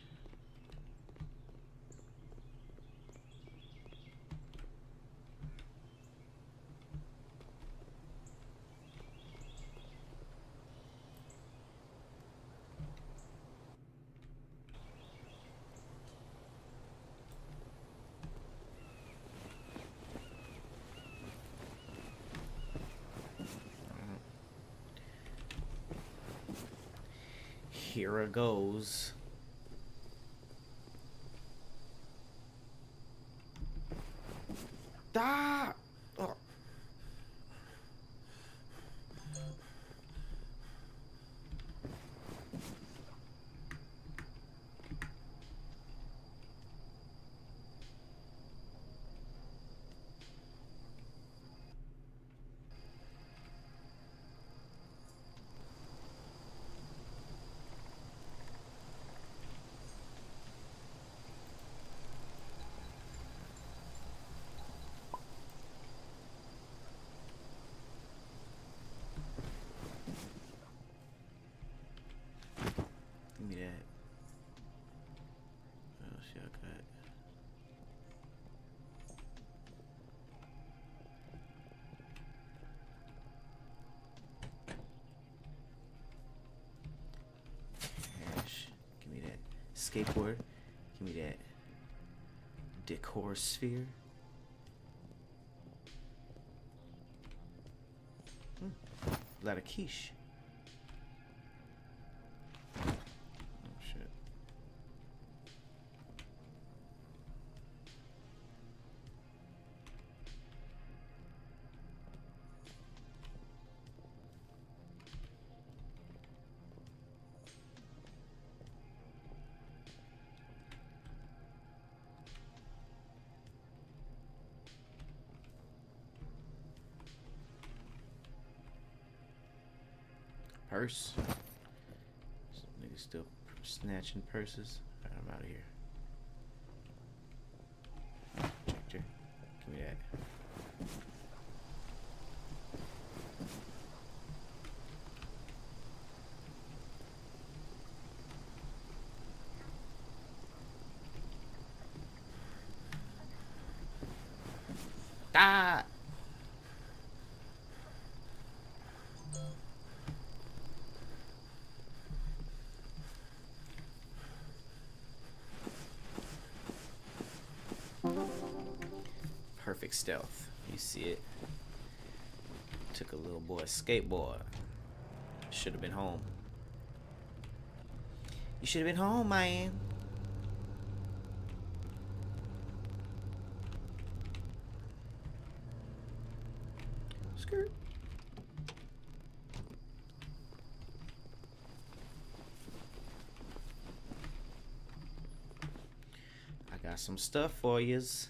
Here it goes. Ah! Oh. Give me that. Oh shit, I got. Cash. Give me that. Skateboard. Give me that. Decor sphere. A lot of quiche. Oh shit. Purse. Some niggas still snatching purses. Alright, I'm out of here. Projector. Give me that. Ah! Perfect stealth. You see it. Took a little boy's skateboard. Should have been home. You should have been home, man. Skirt. I got some stuff for yous.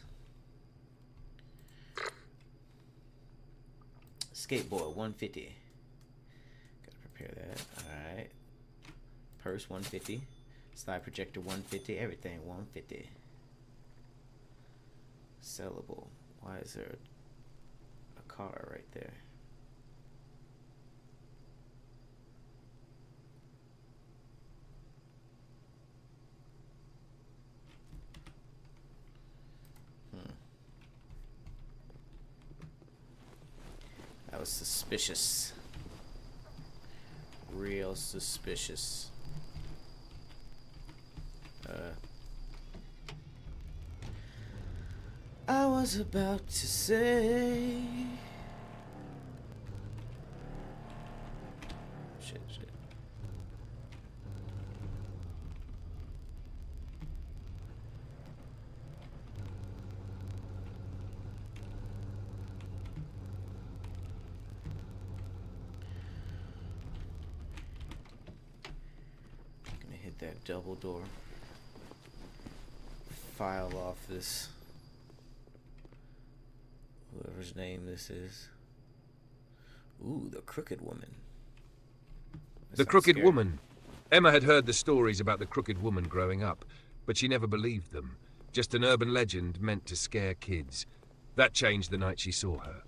Skateboard 150. Gotta prepare that. Alright. Purse 150. Slide projector 150. Everything 150. Sellable. Why is there a car right there? That was suspicious. Real suspicious. I was about to say. Shit. That double door. File off this. Whoever's name this is. Ooh, the Crooked Woman. The Crooked Woman. Emma had heard the stories about the Crooked Woman growing up, but she never believed them. Just an urban legend meant to scare kids. That changed the night she saw her.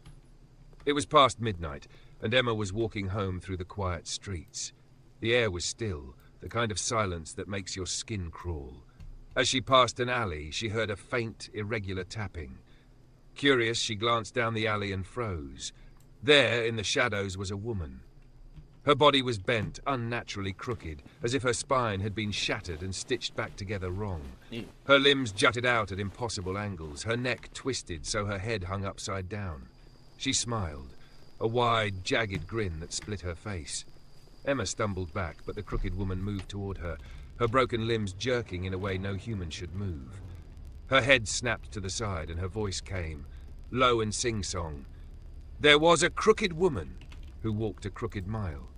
It was past midnight, and Emma was walking home through the quiet streets. The air was still, the kind of silence that makes your skin crawl. As she passed an alley, she heard a faint, irregular tapping. Curious, she glanced down the alley and froze. There, in the shadows, was a woman. Her body was bent, unnaturally crooked, as if her spine had been shattered and stitched back together wrong. Her limbs jutted out at impossible angles, her neck twisted so her head hung upside down. She smiled, a wide, jagged grin that split her face. Emma stumbled back, but the crooked woman moved toward her, her broken limbs jerking in a way no human should move. Her head snapped to the side and her voice came, low and sing-song. There was a crooked woman who walked a crooked mile.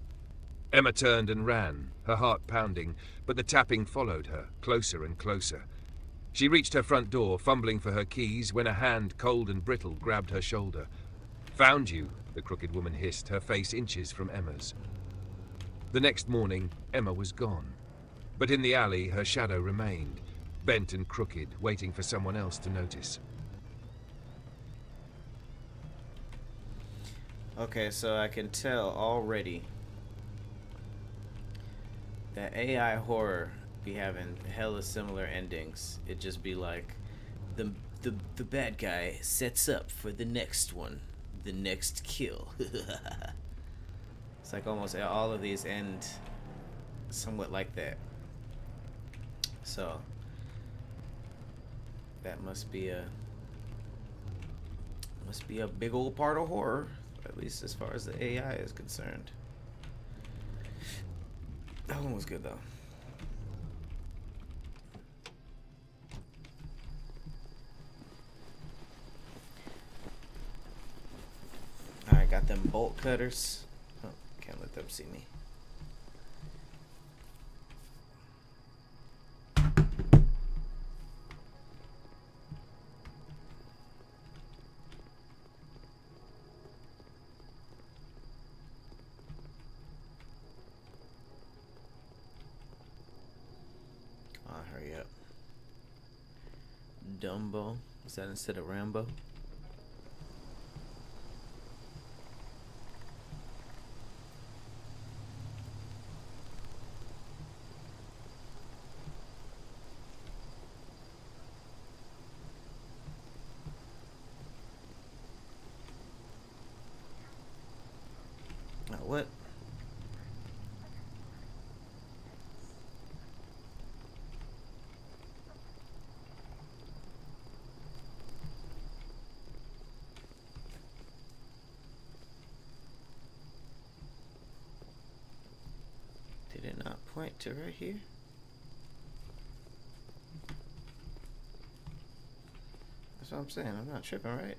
Emma turned and ran, her heart pounding, but the tapping followed her, closer and closer. She reached her front door, fumbling for her keys, when a hand, cold and brittle, grabbed her shoulder. Found you, the crooked woman hissed, her face inches from Emma's. The next morning, Emma was gone. But in the alley, her shadow remained, bent and crooked, waiting for someone else to notice. Okay, so I can tell already that AI horror be having hella similar endings. It just be like the bad guy sets up for the next one, the next kill. It's like almost all of these end somewhat like that. So that must be a big old part of horror, at least as far as the AI is concerned. That one was good though. Alright, got them bolt cutters. Oh, can't let them see me. Hurry up. Dumbo. Is that instead of Rambo? What? Did it not point to right here? That's what I'm saying. I'm not tripping, right?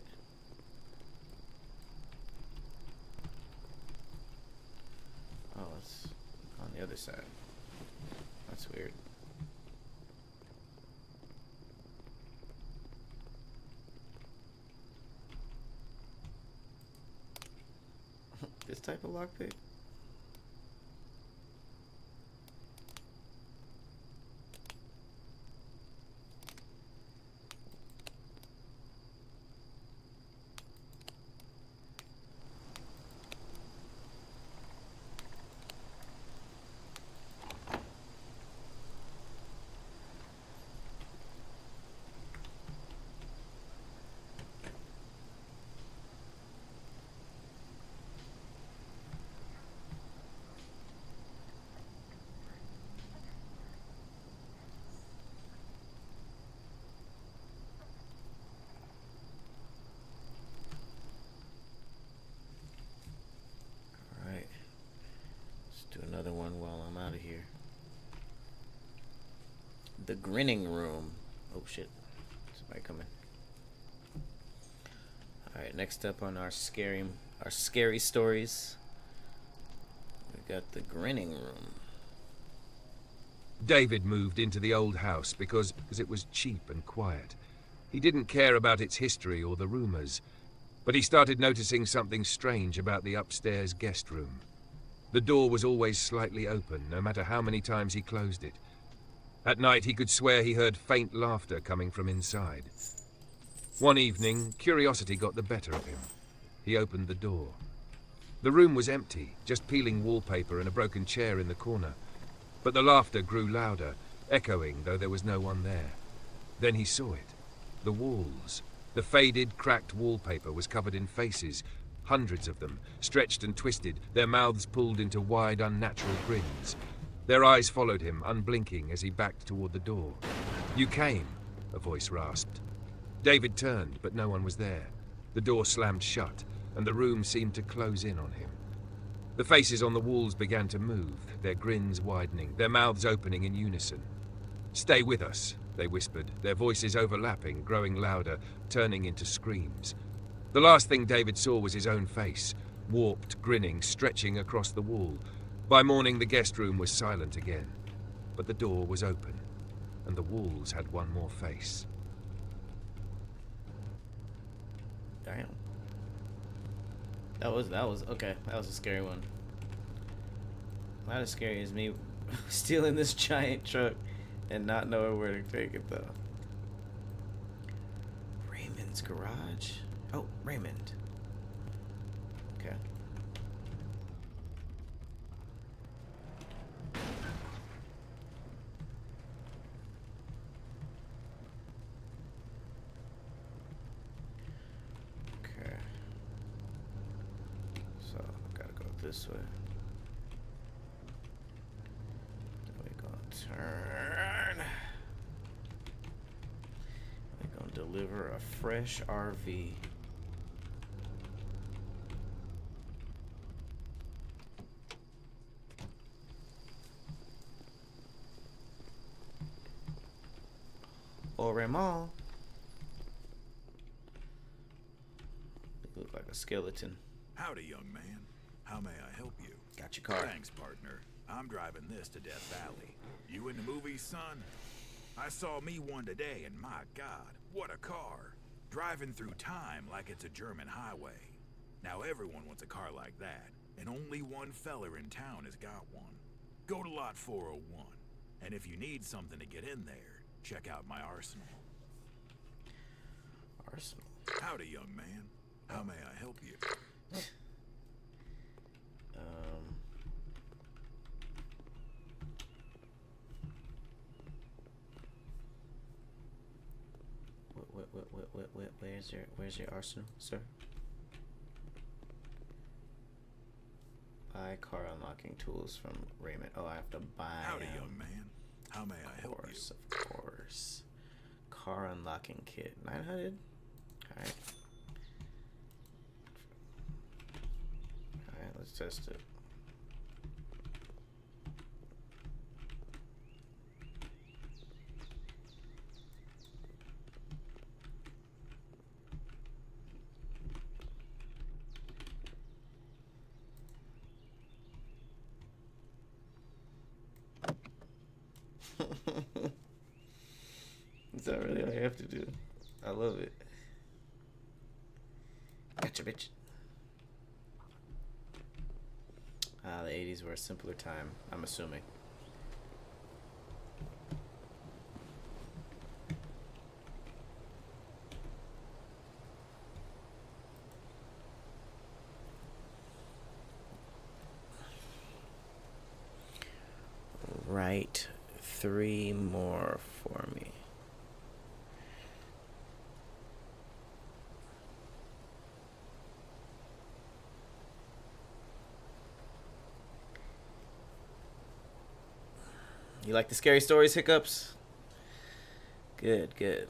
Oh, it's on the other side. That's weird. This type of lockpick? Do another one while I'm out of here. The grinning room. Oh shit. Somebody coming. Alright, next up on our scary stories. We got the grinning room. David moved into the old house because it was cheap and quiet. He didn't care about its history or the rumors, but he started noticing something strange about the upstairs guest room. The door was always slightly open, no matter how many times he closed it. At night, he could swear he heard faint laughter coming from inside. One evening, curiosity got the better of him. He opened the door. The room was empty, just peeling wallpaper and a broken chair in the corner. But the laughter grew louder, echoing, though there was no one there. Then he saw it. The walls. The faded, cracked wallpaper was covered in faces, hundreds of them, stretched and twisted, their mouths pulled into wide, unnatural grins. Their eyes followed him, unblinking, as he backed toward the door. "You came," a voice rasped. David turned, but no one was there. The door slammed shut, and the room seemed to close in on him. The faces on the walls began to move, their grins widening, their mouths opening in unison. "Stay with us," they whispered, their voices overlapping, growing louder, turning into screams. The last thing David saw was his own face, warped, grinning, stretching across the wall. By morning, the guest room was silent again, but the door was open, and the walls had one more face. Damn. That was okay. That was a scary one. Not as scary as me stealing this giant truck and not knowing where to take it though. Raymond's garage. Oh, Raymond. Okay. Okay. So, gotta go this way. Then we're gonna turn. We're gonna deliver a fresh RV. Or Raymond. You look like a skeleton. Howdy, young man. How may I help you? Got your car. Thanks, partner. I'm driving this to Death Valley. You in the movies, son? I saw me one today, and my God, what a car. Driving through time like it's a German highway. Now everyone wants a car like that, and only one feller in town has got one. Go to lot 401, and if you need something to get in there, check out my arsenal. Arsenal. Howdy, young man. How may I help you? Where's your arsenal, sir? Buy car unlocking tools from Raymond. Oh, I have to buy. Howdy, young man. How may I help you? Of course. Car unlocking kit. 900? Alright. Alright, let's test it. Is that really all you have to do? I love it. Gotcha, bitch. The 80s were a simpler time, I'm assuming. Write 3 more for me. You like the scary stories, Hiccups? Good, good.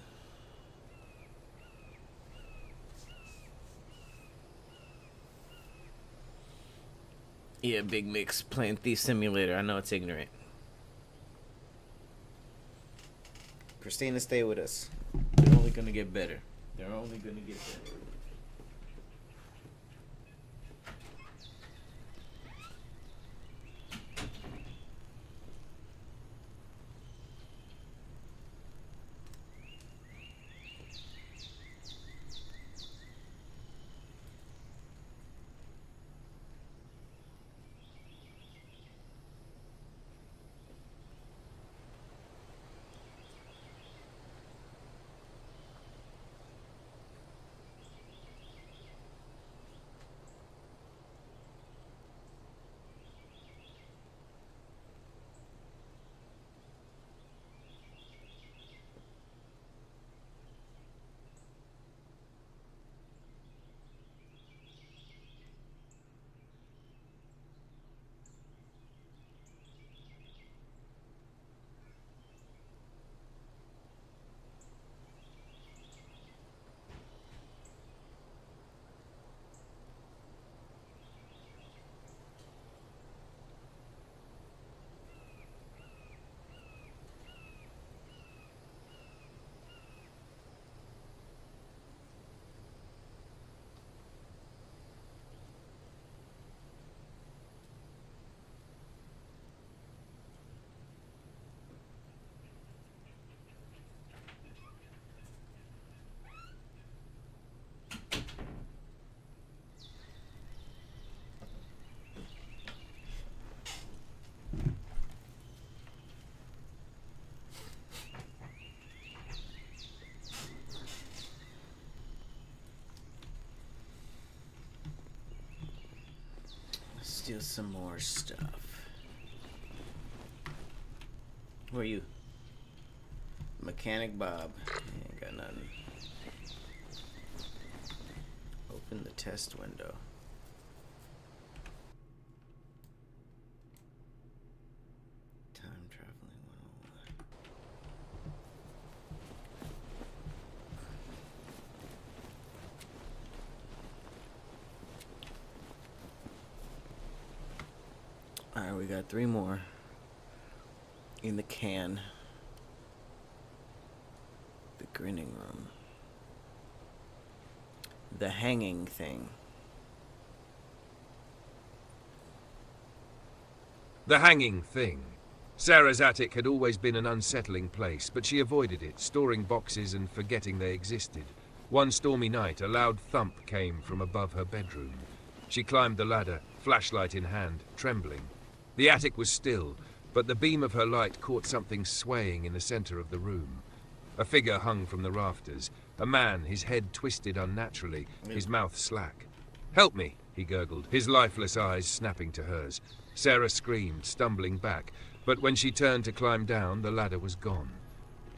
Yeah, Big Mix playing Thief Simulator. I know it's ignorant. Christina, stay with us. They're only gonna get better. They're only gonna get better. Steal some more stuff. Who are you? Mechanic Bob. Ain't got nothing. Open the test window. Time traveling 101. Alright, we got 3 more in the can. The grinning room. The hanging thing. The hanging thing. Sarah's attic had always been an unsettling place, but she avoided it, storing boxes and forgetting they existed. One stormy night, a loud thump came from above her bedroom. She climbed the ladder, flashlight in hand, trembling. The attic was still, but the beam of her light caught something swaying in the center of the room. A figure hung from the rafters. A man, his head twisted unnaturally, his mouth slack. "Help me," he gurgled, his lifeless eyes snapping to hers. Sarah screamed, stumbling back, but when she turned to climb down, the ladder was gone.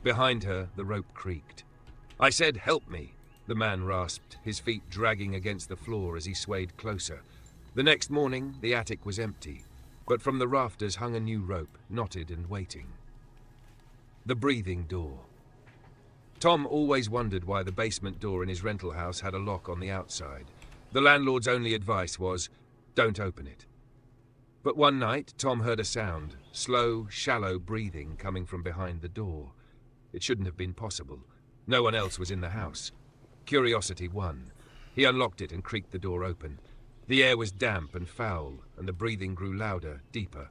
Behind her, the rope creaked. "I said, help me," the man rasped, his feet dragging against the floor as he swayed closer. The next morning, the attic was empty, but from the rafters hung a new rope, knotted and waiting. The breathing door. Tom always wondered why the basement door in his rental house had a lock on the outside. The landlord's only advice was, don't open it. But one night, Tom heard a sound, slow, shallow breathing coming from behind the door. It shouldn't have been possible. No one else was in the house. Curiosity won. He unlocked it and creaked the door open. The air was damp and foul, and the breathing grew louder, deeper.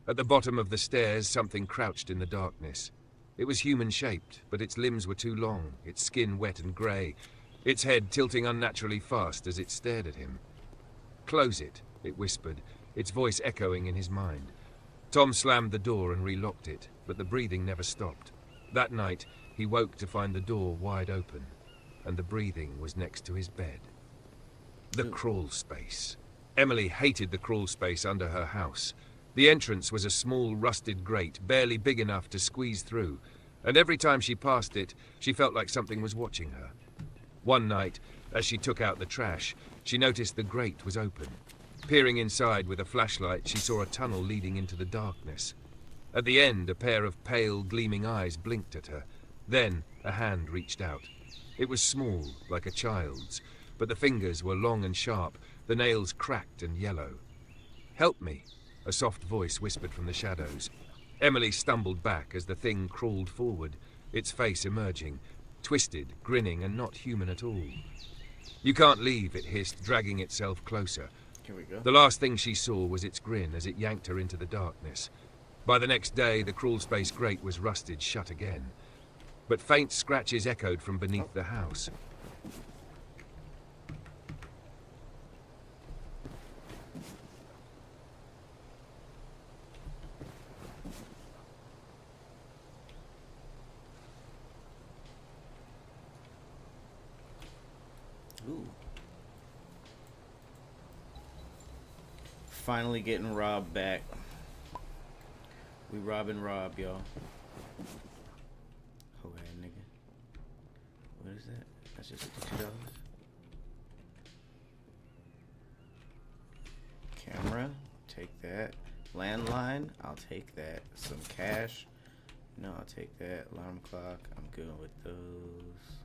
At the bottom of the stairs, something crouched in the darkness. It was human-shaped, but its limbs were too long, its skin wet and grey, its head tilting unnaturally fast as it stared at him. "Close it," it whispered, its voice echoing in his mind. Tom slammed the door and relocked it, but the breathing never stopped. That night, he woke to find the door wide open, and the breathing was next to his bed. The crawl space. Emily hated the crawl space under her house. The entrance was a small, rusted grate, barely big enough to squeeze through, and every time she passed it, she felt like something was watching her. One night, as she took out the trash, she noticed the grate was open. Peering inside with a flashlight, she saw a tunnel leading into the darkness. At the end, a pair of pale, gleaming eyes blinked at her. Then, a hand reached out. It was small, like a child's, but the fingers were long and sharp, the nails cracked and yellow. "Help me," a soft voice whispered from the shadows. Emily stumbled back as the thing crawled forward, its face emerging, twisted, grinning, and not human at all. "You can't leave," it hissed, dragging itself closer. Here we go. The last thing she saw was its grin as it yanked her into the darkness. By the next day, the crawlspace grate was rusted shut again. But faint scratches echoed from beneath the house. Ooh. Finally getting Rob back. We robbing Rob, y'all. Oh, hey, nigga. What is that? That's just $52. Camera, take that. Landline, I'll take that. Some cash, no, I'll take that. Alarm clock, I'm good with those.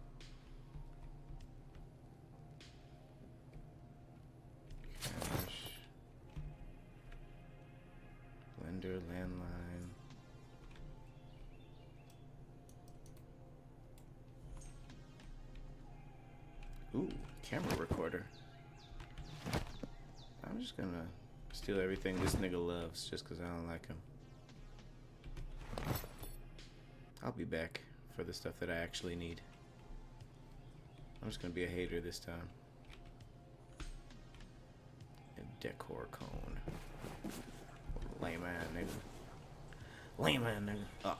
Cash. Blender, landline. Ooh, camera recorder. I'm just gonna steal everything this nigga loves just because I don't like him. I'll be back for the stuff that I actually need. I'm just gonna be a hater this time. A decor cone. Lame man, nigga. Lame man, nigga. Oh.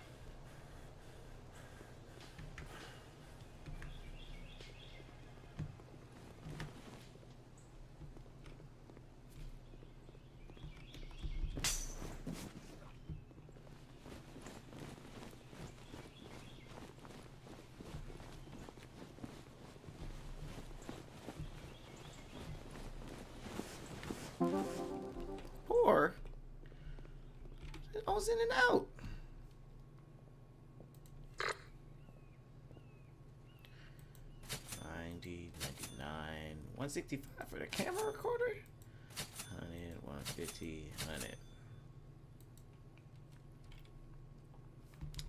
was in and out. $90, $99, $165 for the camera recorder. 100, 150, 100.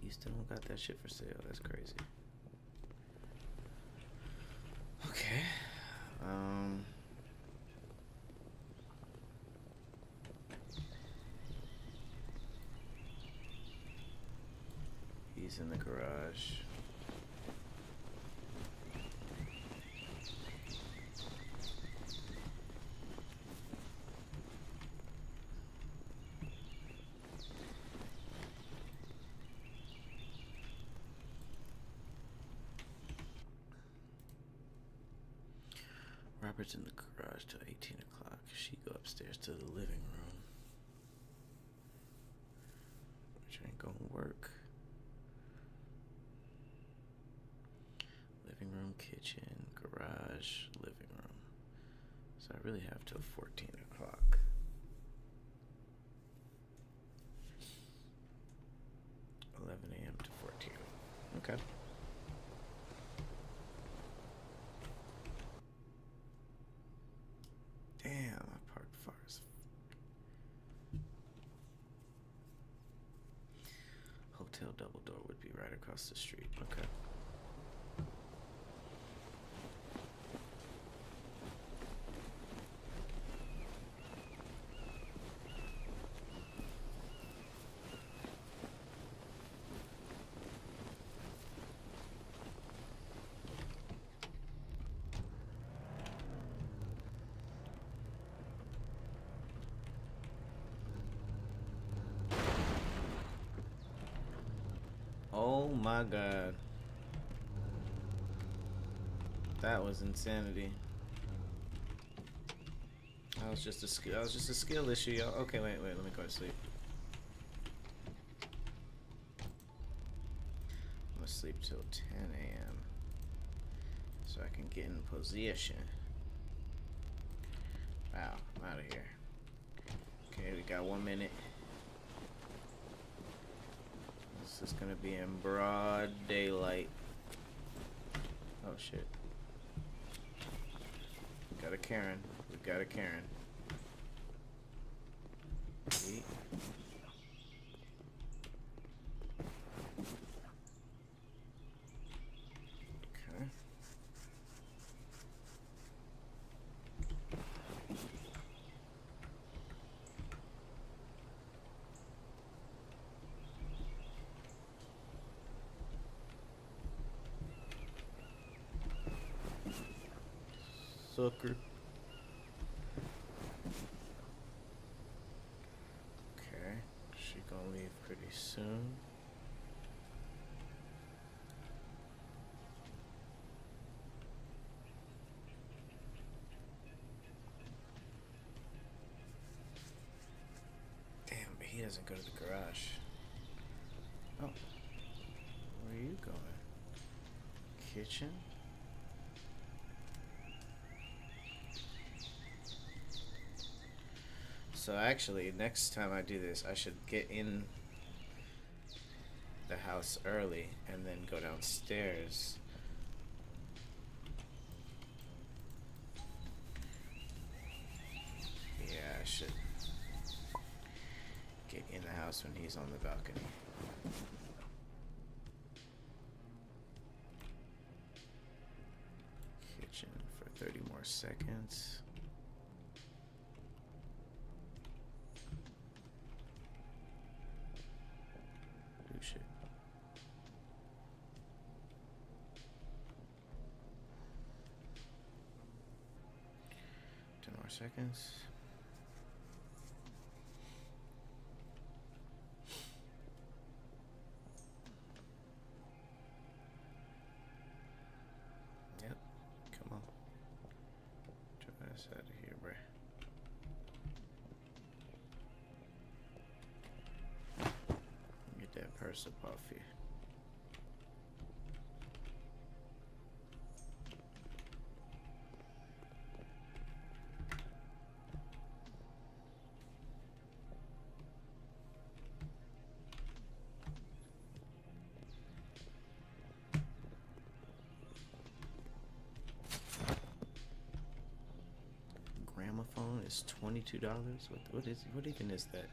You still don't got that shit for sale. That's crazy. Okay. He's in the garage. Robert's in the garage till 18 o'clock. She go upstairs to the living room, which ain't gonna work. Living room, kitchen, garage, living room. So I really have till 14 o'clock. A.m. to 14. Okay. Damn, I parked far as hotel double door would be right across the street. Okay. Oh my god. That was insanity. That was just a skill issue, y'all. Okay, wait, let me go to sleep. I'm gonna sleep till 10 a.m. so I can get in position. Wow, I'm out of here. Okay, we got 1 minute. This is gonna be in broad daylight. Oh shit. We got a Karen. We got a Karen. Eat. Okay. Sucker. Okay, she gonna leave pretty soon. Damn, but he doesn't go to the garage. Oh, where are you going? Kitchen? So actually, next time I do this, I should get in the house early and then go downstairs. Yeah, I should get in the house when he's on the balcony. Kitchen for 30 more seconds. Shit. 10 more seconds. Yep. Come on. Try this out of here, bruh. Get that purse up off here. It's $22. What even is that?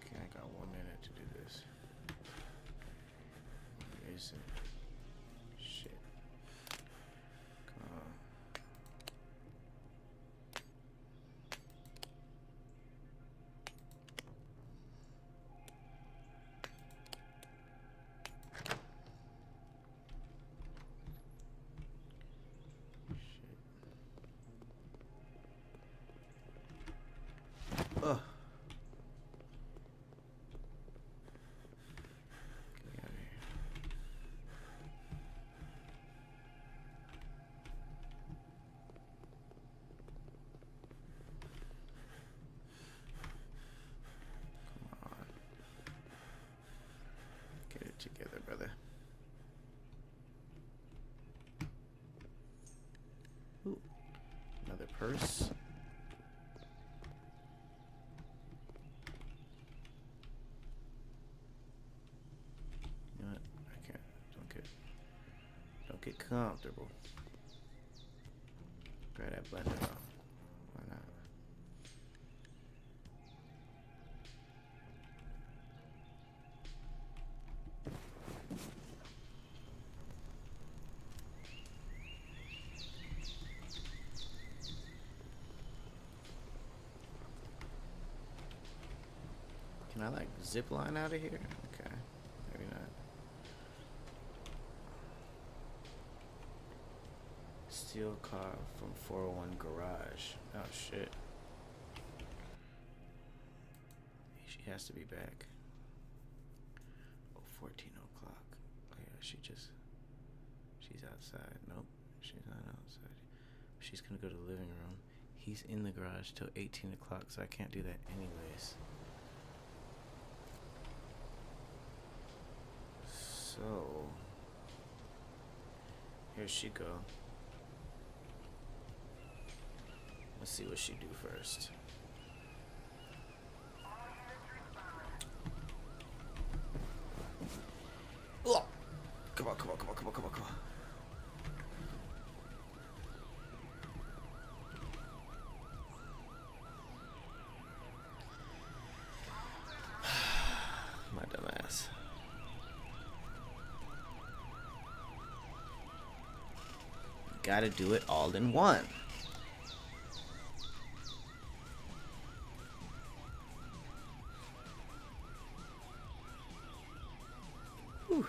Okay, I got 1 minute to do this. Where is it? Shit. Come on. Ugh. Get out of here. Come on. Get it together, brother. Ooh. Another purse. You know what? I can't. Don't get comfortable. Grab that blender off. Why not? Can I like zip line out of here? Okay, maybe not. Steel car from 401 garage. Oh shit. She has to be back. Oh, 14 o'clock. Oh yeah, she's outside. Nope, she's not outside. She's gonna go to the living room. He's in the garage till 18 o'clock, so I can't do that anyways. So, here she go. Let's see what she do first. Ugh. Come on. My dumb ass. Gotta do it all in one. Whew.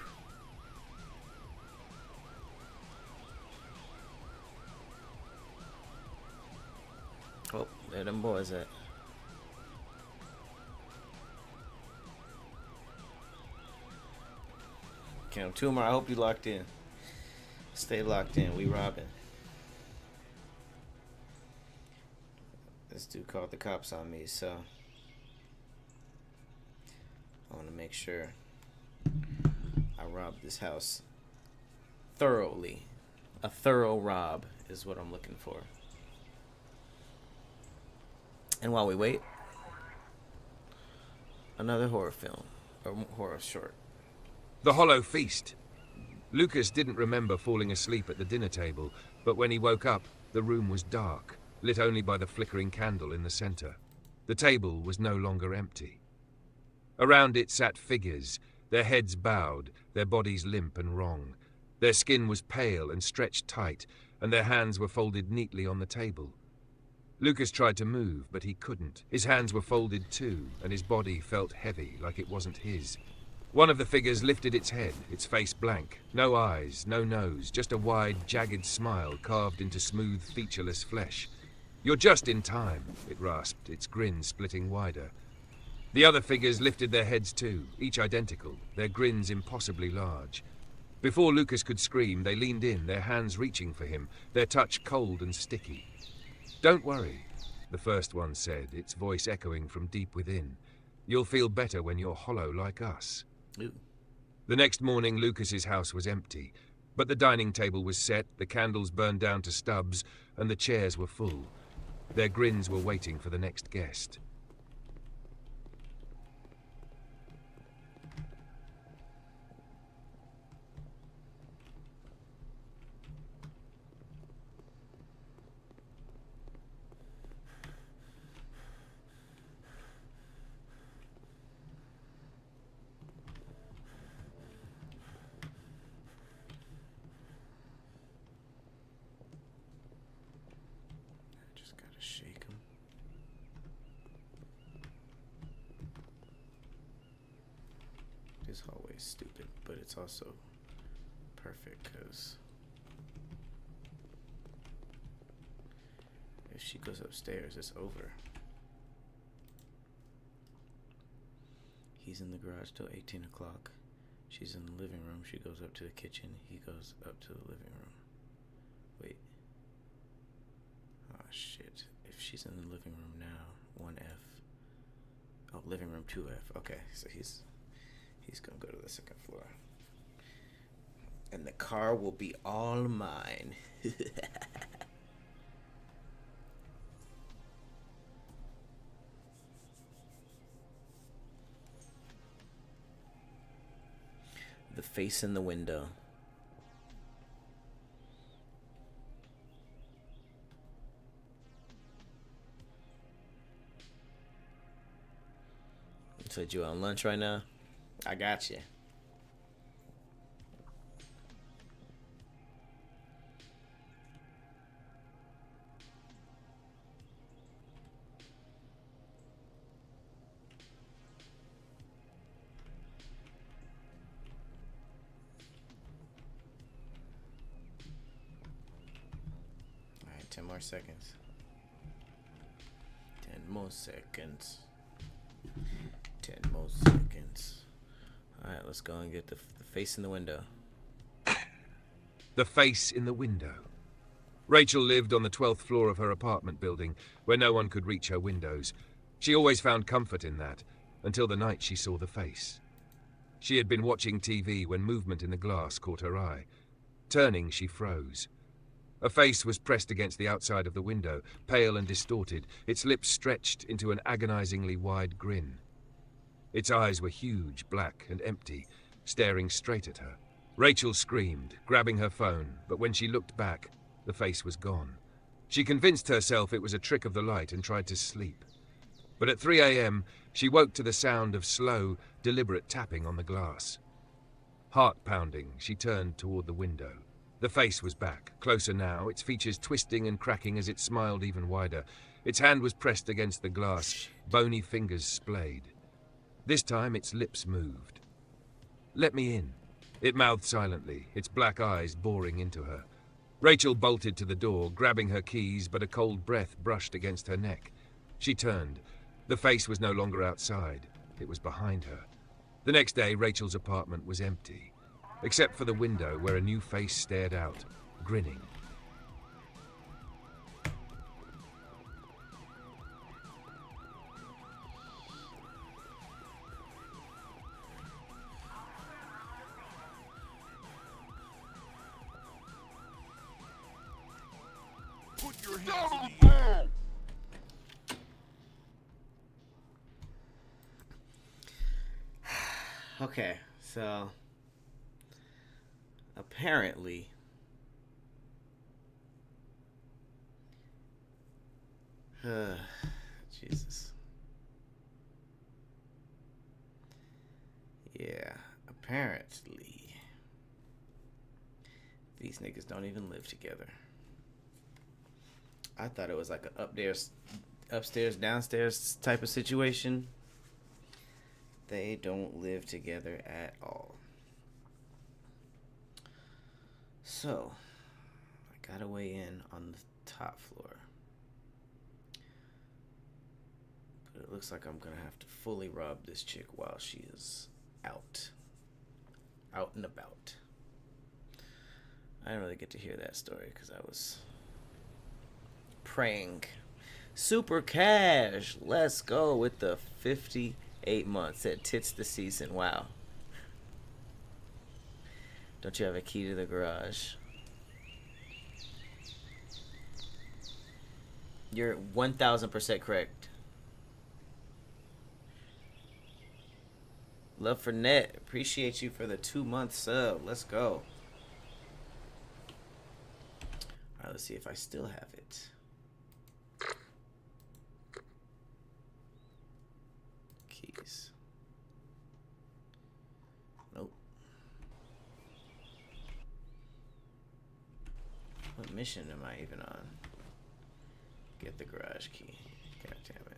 Oh, there them boys at. Cam Tumor, I hope you locked in. Stay locked in. We robbing. This dude called the cops on me, so I want to make sure I rob this house thoroughly. A thorough rob is what I'm looking for. And while we wait, another horror film or horror short. The Hollow Feast. Lucas didn't remember falling asleep at the dinner table, but when he woke up, the room was dark, lit only by the flickering candle in the center. The table was no longer empty. Around it sat figures, their heads bowed, their bodies limp and wrong. Their skin was pale and stretched tight, and their hands were folded neatly on the table. Lucas tried to move, but he couldn't. His hands were folded too, and his body felt heavy, like it wasn't his. One of the figures lifted its head, its face blank. No eyes, no nose, just a wide, jagged smile carved into smooth, featureless flesh. "You're just in time," it rasped, its grin splitting wider. The other figures lifted their heads too, each identical, their grins impossibly large. Before Lucas could scream, they leaned in, their hands reaching for him, their touch cold and sticky. "Don't worry," the first one said, its voice echoing from deep within. "You'll feel better when you're hollow like us." Ooh. The next morning, Lucas's house was empty, But the dining table was set, the candles burned down to stubs, and the chairs were full. Their grins were waiting for the next guest. Shake them. This hallway is stupid, but it's also perfect because if she goes upstairs, it's over. He's in the garage till 18 o'clock. She's in the living room. She goes up to the kitchen. He goes up to the living room. Wait. Oh, shit. If she's in the living room now, 1F. Oh, living room 2F. Okay, so he's gonna go to the second floor. And the car will be all mine. The face in the window. Said you on lunch right now? I got you. All right, 10 more seconds. 10 more seconds. 10 more seconds. Alright, let's go and get the face in the window. The face in the window. Rachel lived on the 12th floor of her apartment building, where no one could reach her windows. She always found comfort in that, until the night she saw the face. She had been watching TV when movement in the glass caught her eye. Turning, she froze. A face was pressed against the outside of the window, pale and distorted, its lips stretched into an agonizingly wide grin. Its eyes were huge, black, and empty, staring straight at her. Rachel screamed, grabbing her phone, but when she looked back, the face was gone. She convinced herself it was a trick of the light and tried to sleep. But at 3 a.m., she woke to the sound of slow, deliberate tapping on the glass. Heart pounding, she turned toward the window. The face was back, closer now, its features twisting and cracking as it smiled even wider. Its hand was pressed against the glass, bony fingers splayed. This time its lips moved. "Let me in," it mouthed silently, its black eyes boring into her. Rachel bolted to the door, grabbing her keys, but a cold breath brushed against her neck. She turned. The face was no longer outside. It was behind her. The next day, Rachel's apartment was empty, except for the window where a new face stared out, grinning. Put your hands in the air. Okay, so apparently Jesus. Yeah, apparently these niggas don't even live together. I thought it was like an upstairs, downstairs type of situation. They don't live together at all. So, I gotta weigh in on the top floor. But it looks like I'm gonna have to fully rob this chick while she is out and about. I didn't really get to hear that story because I was praying. Super Cash, let's go with the 58 months. Said tits the season. Wow. Don't you have a key to the garage? You're 1000% correct. Love for Net. Appreciate you for the 2-month sub. Let's go. Alright, let's see if I still have it. Keys. Nope. What mission am I even on? Get the garage key. God damn it.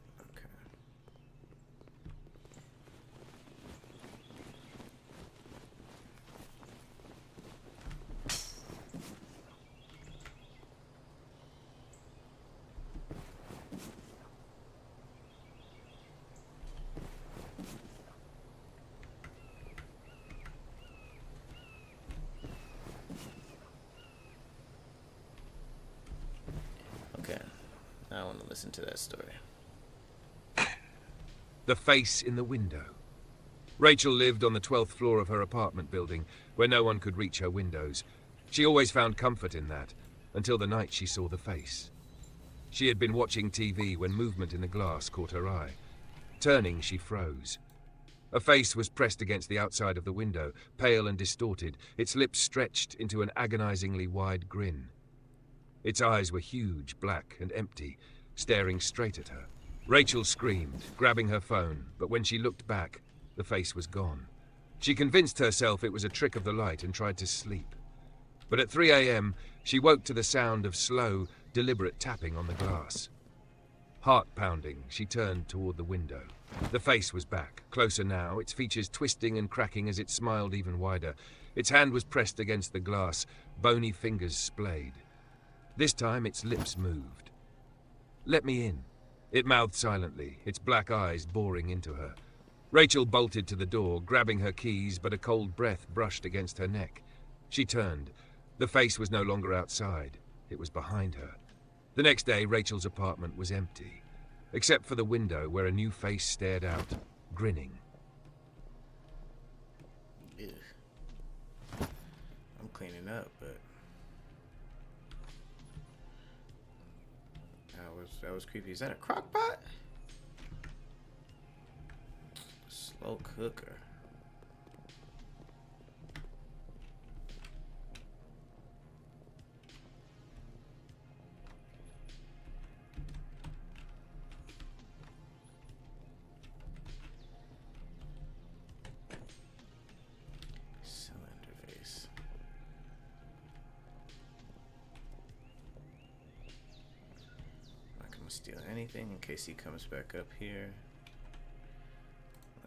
Okay. Okay. I want to listen to that story. The face in the window. Rachel lived on the 12th floor of her apartment building, where no one could reach her windows. She always found comfort in that, until the night she saw the face. She had been watching TV when movement in the glass caught her eye. Turning, she froze. A face was pressed against the outside of the window, pale and distorted, its lips stretched into an agonizingly wide grin. Its eyes were huge, black, and empty, staring straight at her. Rachel screamed, grabbing her phone, but when she looked back, the face was gone. She convinced herself it was a trick of the light and tried to sleep. But at 3 a.m., she woke to the sound of slow, deliberate tapping on the glass. Heart pounding, she turned toward the window. The face was back, closer now, its features twisting and cracking as it smiled even wider. Its hand was pressed against the glass, bony fingers splayed. This time its lips moved. "Let me in," it mouthed silently, its black eyes boring into her. Rachel bolted to the door, grabbing her keys, but a cold breath brushed against her neck. She turned. The face was no longer outside. It was behind her. The next day, Rachel's apartment was empty, except for the window where a new face stared out, grinning. Ew. I'm cleaning up, but that was creepy. Is that a crock pot? Slow cooker. Cylinder vase. Not gonna steal anything in case he comes back up here.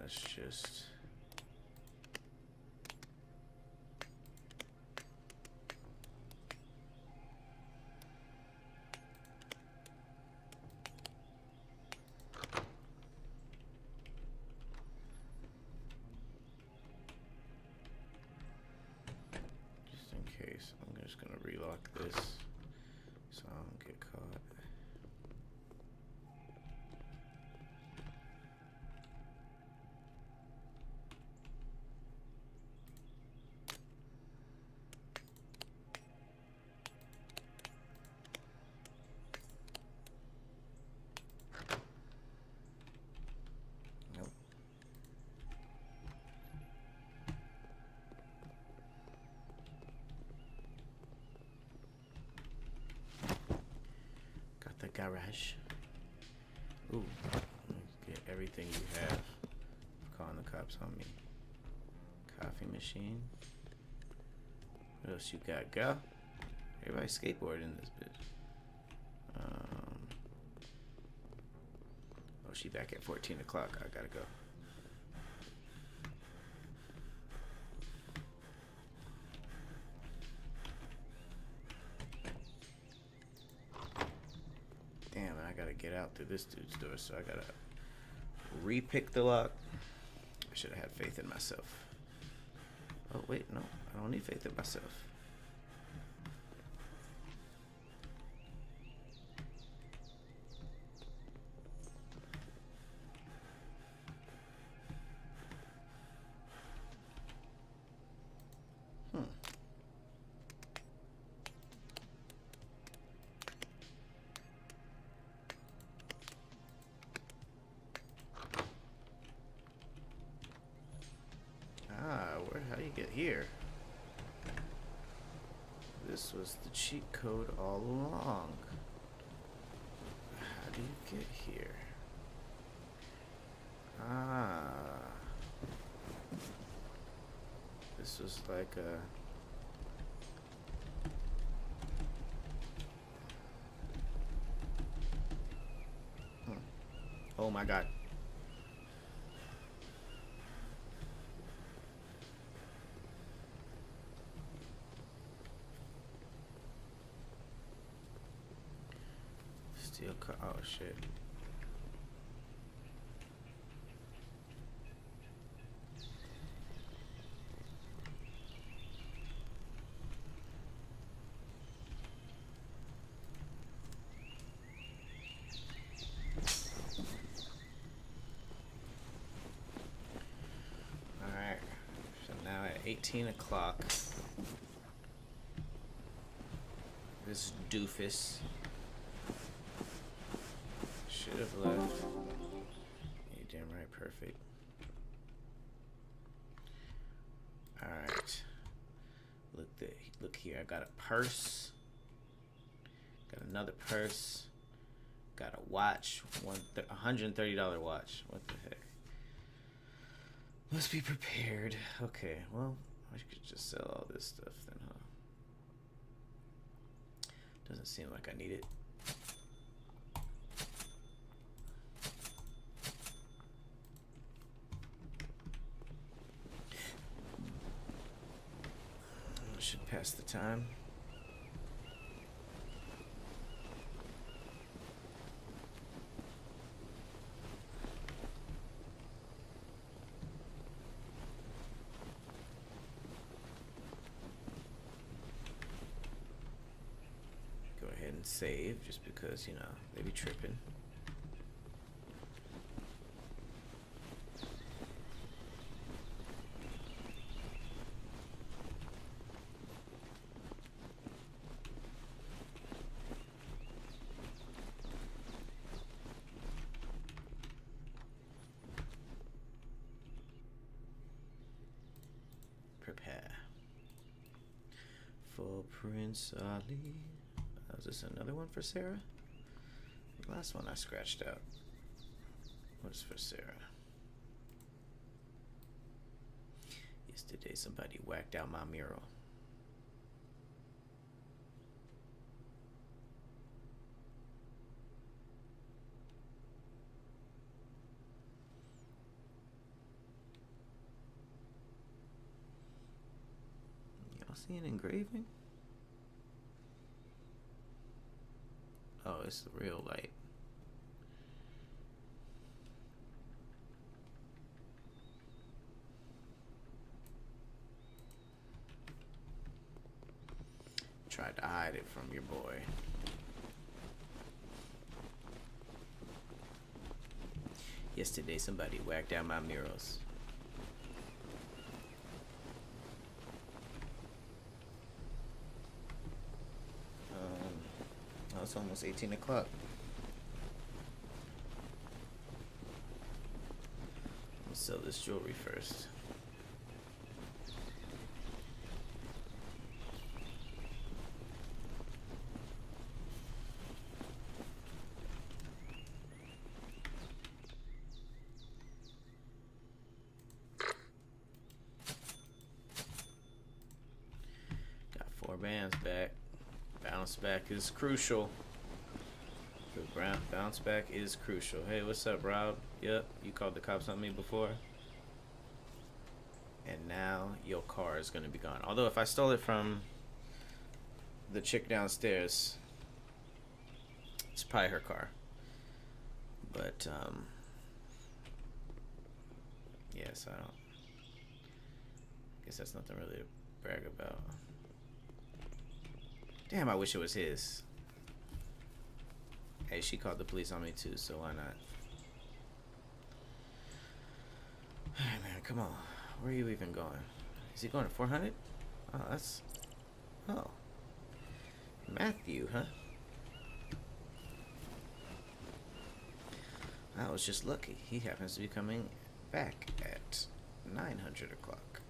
Let's just in case, I'm just gonna relock this so I don't get caught. Nope. Got the garage. Ooh, get everything you have. Calling the cops on me. Coffee machine. What else you got, girl? Everybody skateboard in this bitch. Oh, she back at 14 o'clock. I gotta go. Damn, and I gotta get out through this dude's door, so I gotta re-pick the lock. I should have had faith in myself. Oh, wait, no. I don't need faith in myself. Hmm. How do you get here? This was the cheat code all along. How do you get here? This was like a... Oh my god. Steel car. Oh shit. Alright. So now at 18 o'clock. This doofus should have left. You damn right, perfect. Alright. Look here. I got a purse. Got another purse. Got a watch. $130 watch. What the heck? Must be prepared. Okay, well, I could just sell all this stuff then, huh? Doesn't seem like I need it. Should pass the time. Go ahead and save just because, you know, they be tripping. Prepare for Prince Ali. Is this another one for Sarah? The last one I scratched out was for Sarah. Yesterday somebody whacked out my mural. Y'all see an engraving? Oh, it's the real light. Tried to hide it from your boy. Yesterday somebody whacked out my murals. Oh, it's almost 18 o'clock. Let's sell this jewelry first. Got 4 bands back. Bounce back is crucial. The bounce back is crucial. Hey, what's up, Rob? Yep, you called the cops on me before. And now your car is going to be gone. Although if I stole it from the chick downstairs, it's probably her car. But, yes, I don't. Guess that's nothing really to brag about. Damn, I wish it was his. Hey, she called the police on me too, so why not? Alright, man, come on. Where are you even going? Is he going to 400? Oh, that's... Oh. Matthew, huh? I was just lucky. He happens to be coming back at 900 o'clock.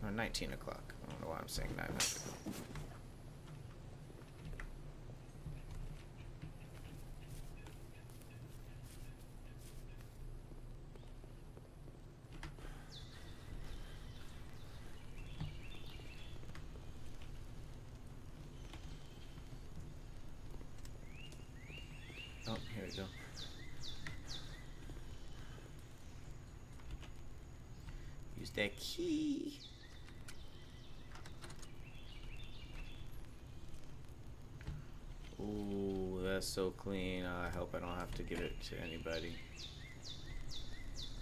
Or 19 o'clock. I don't know why I'm saying 900. Oh, here we go. Use that key. Ooh, that's so clean. I hope I don't have to give it to anybody.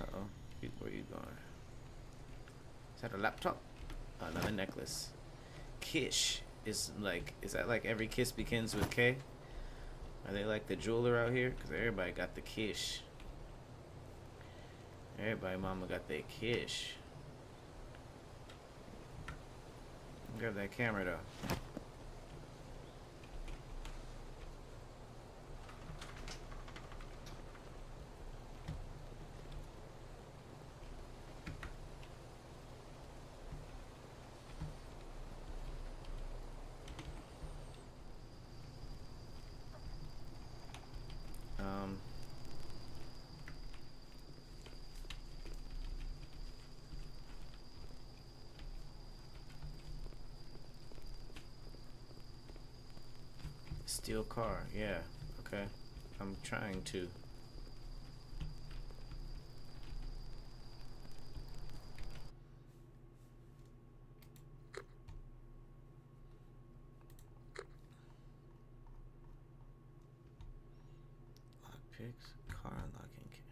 Uh-oh. Where are you going? Is that a laptop? Another necklace. Kish is that like every kiss begins with K? Are they like the jeweler out here? Because everybody got the kish. Everybody mama got their kish. Grab that camera though. Steel car, yeah, okay. I'm trying to. Lockpicks, car unlocking key.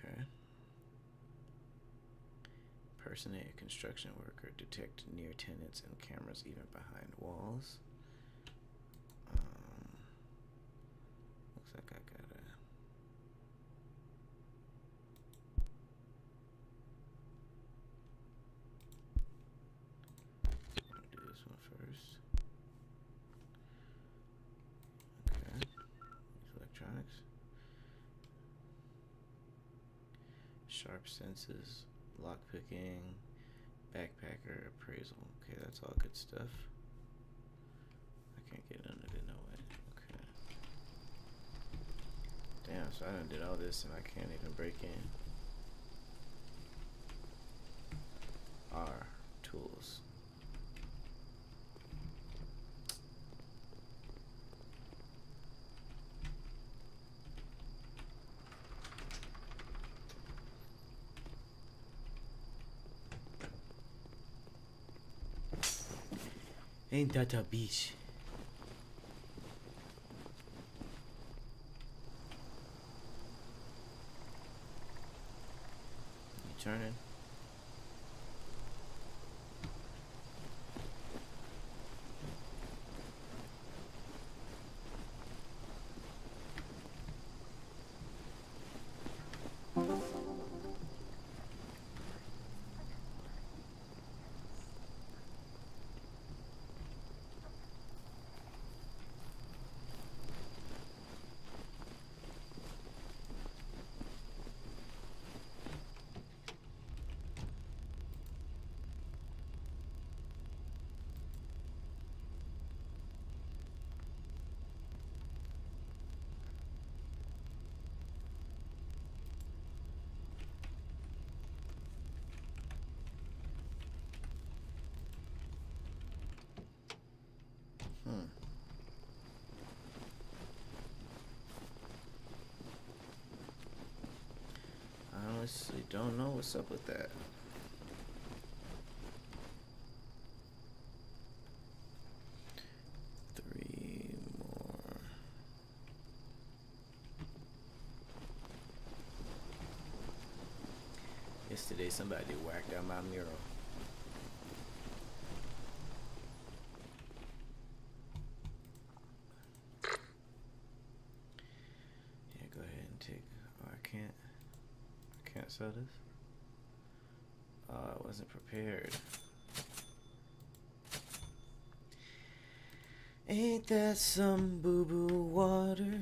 Okay. Impersonate a construction worker. Detect near tenants and cameras even behind walls. Looks like I gotta... I'll do this one first. Okay. Use electronics. Sharp senses, lockpicking, backpacker, appraisal. Okay, that's all good stuff. I can't get under it, no way. Okay. Damn, so I done did all this and I can't even break in. R, tools. Ain't that a beach? You turning? I honestly don't know what's up with that. Three more. Yesterday somebody whacked out my mural. Yeah, go ahead and take. Oh, I can't sell this. Oh, I wasn't prepared. Ain't that some boo-boo water?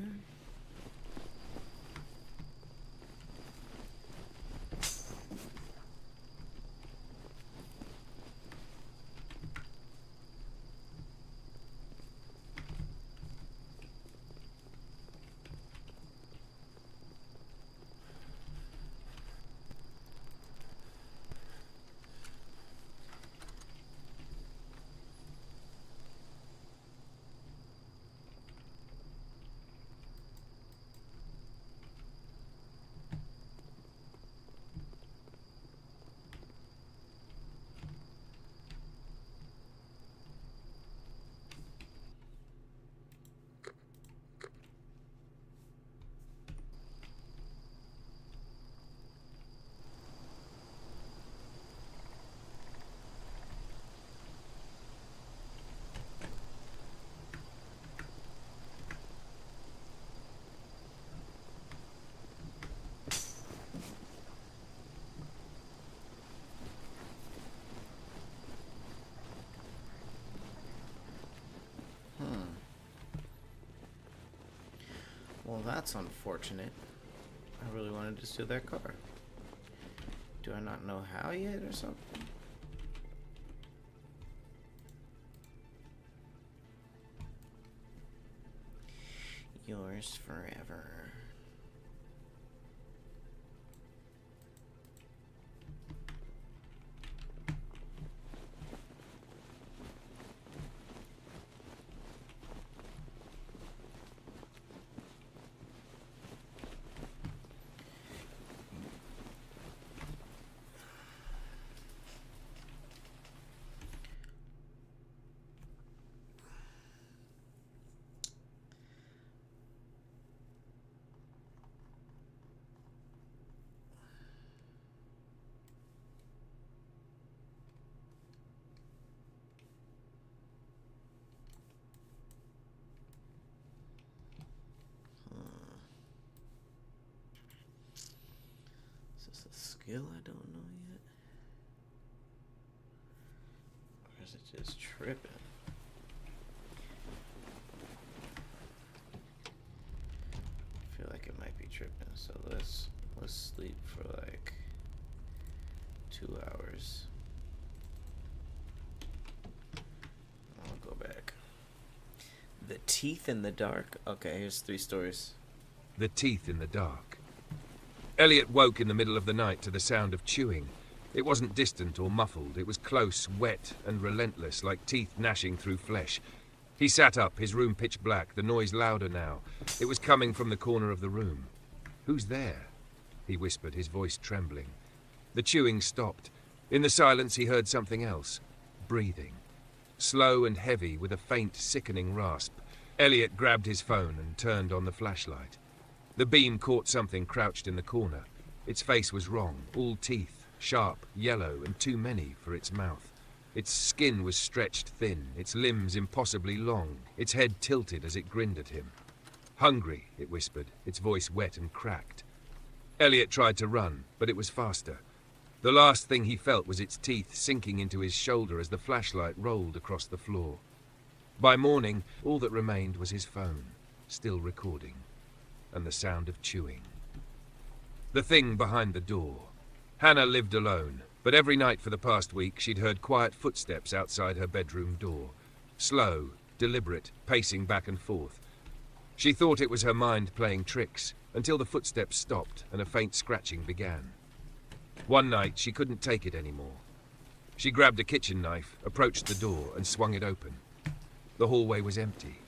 Well, that's unfortunate. I really wanted to steal that car. Do I not know how yet or something? Yours forever. Skill I don't know yet, or is it just tripping? I feel like it might be tripping. So let's sleep for like 2 hours. I'll go back. The teeth in the dark. Okay, here's 3 stories. The teeth in the dark. Elliot woke in the middle of the night to the sound of chewing. It wasn't distant or muffled. It was close, wet, and relentless, like teeth gnashing through flesh. He sat up, his room pitch black, the noise louder now. It was coming from the corner of the room. "Who's there?" he whispered, his voice trembling. The chewing stopped. In the silence, he heard something else. Breathing. Slow and heavy, with a faint, sickening rasp. Elliot grabbed his phone and turned on the flashlight. The beam caught something crouched in the corner. Its face was wrong, all teeth, sharp, yellow, and too many for its mouth. Its skin was stretched thin, its limbs impossibly long, its head tilted as it grinned at him. "Hungry," it whispered, its voice wet and cracked. Elliot tried to run, but it was faster. The last thing he felt was its teeth sinking into his shoulder as the flashlight rolled across the floor. By morning, all that remained was his phone, still recording, and the sound of chewing. The thing behind the door. Hannah lived alone, but every night for the past week she'd heard quiet footsteps outside her bedroom door. Slow, deliberate, pacing back and forth. She thought it was her mind playing tricks, until the footsteps stopped and a faint scratching began. One night she couldn't take it anymore. She grabbed a kitchen knife, approached the door, and swung it open. The hallway was empty.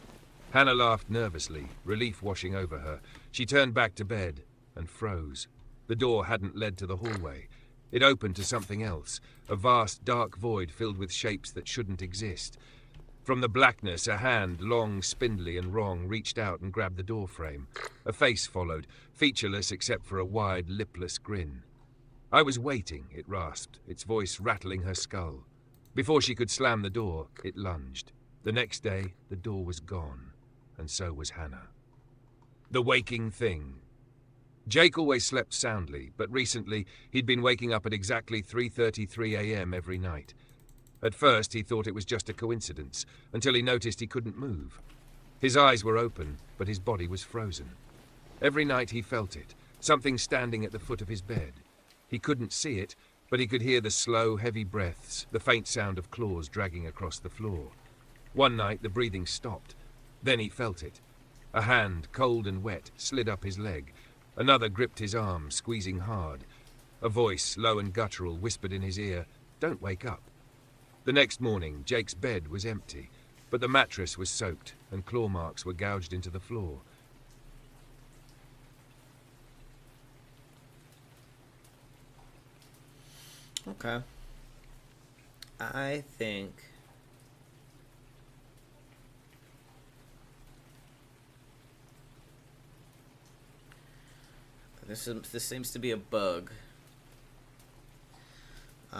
Hannah laughed nervously, relief washing over her. She turned back to bed and froze. The door hadn't led to the hallway. It opened to something else, a vast dark void filled with shapes that shouldn't exist. From the blackness, a hand, long, spindly and wrong, reached out and grabbed the door frame. A face followed, featureless except for a wide, lipless grin. "I was waiting," it rasped, its voice rattling her skull. Before she could slam the door, it lunged. The next day, the door was gone, and so was Hannah. The waking thing. Jake always slept soundly, but recently he'd been waking up at exactly 3:33 a.m. every night. At first, he thought it was just a coincidence, until he noticed he couldn't move. His eyes were open, but his body was frozen. Every night he felt it, something standing at the foot of his bed. He couldn't see it, but he could hear the slow, heavy breaths, the faint sound of claws dragging across the floor. One night, the breathing stopped. Then he felt it. A hand, cold and wet, slid up his leg. Another gripped his arm, squeezing hard. A voice, low and guttural, whispered in his ear, "Don't wake up." The next morning, Jake's bed was empty, but the mattress was soaked and claw marks were gouged into the floor. Okay. I think this seems to be a bug. So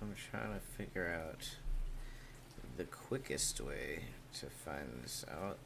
I'm trying to figure out the quickest way to find this out.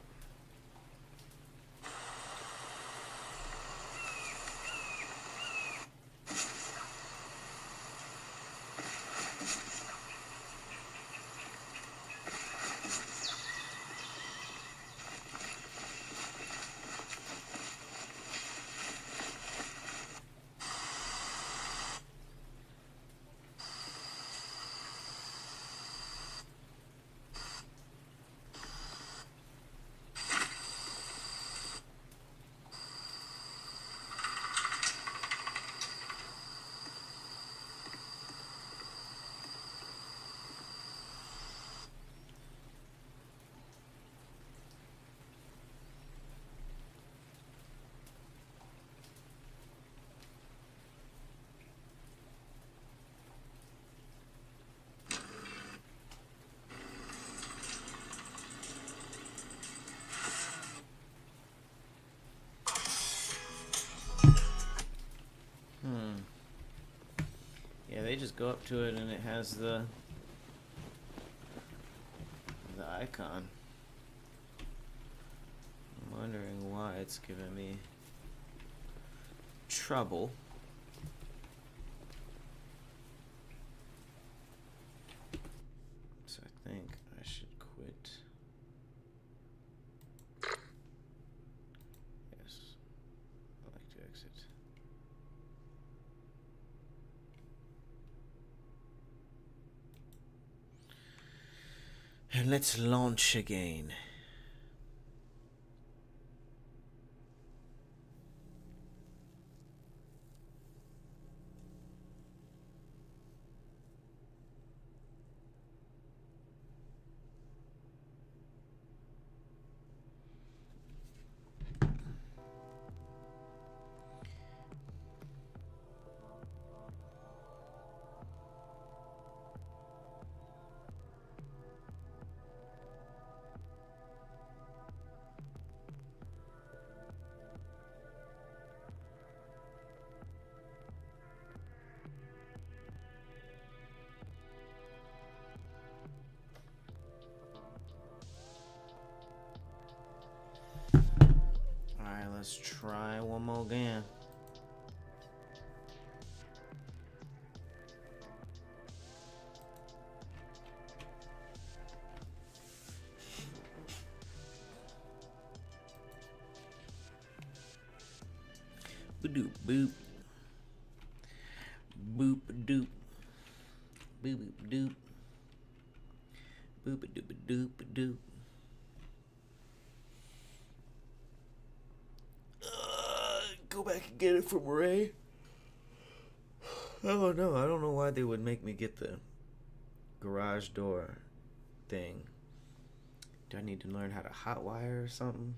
Yeah, they just go up to it and it has the icon. I'm wondering why it's giving me trouble. So I think I should quit. Yes, I like to exit. And let's launch again. Alright, let's try one more again. Boop boop. Boop doop. Boop doop. Boop doop doop doop. Go back and get it from Ray. Oh no, I don't know why they would make me get the garage door thing. Do I need to learn how to hotwire or something?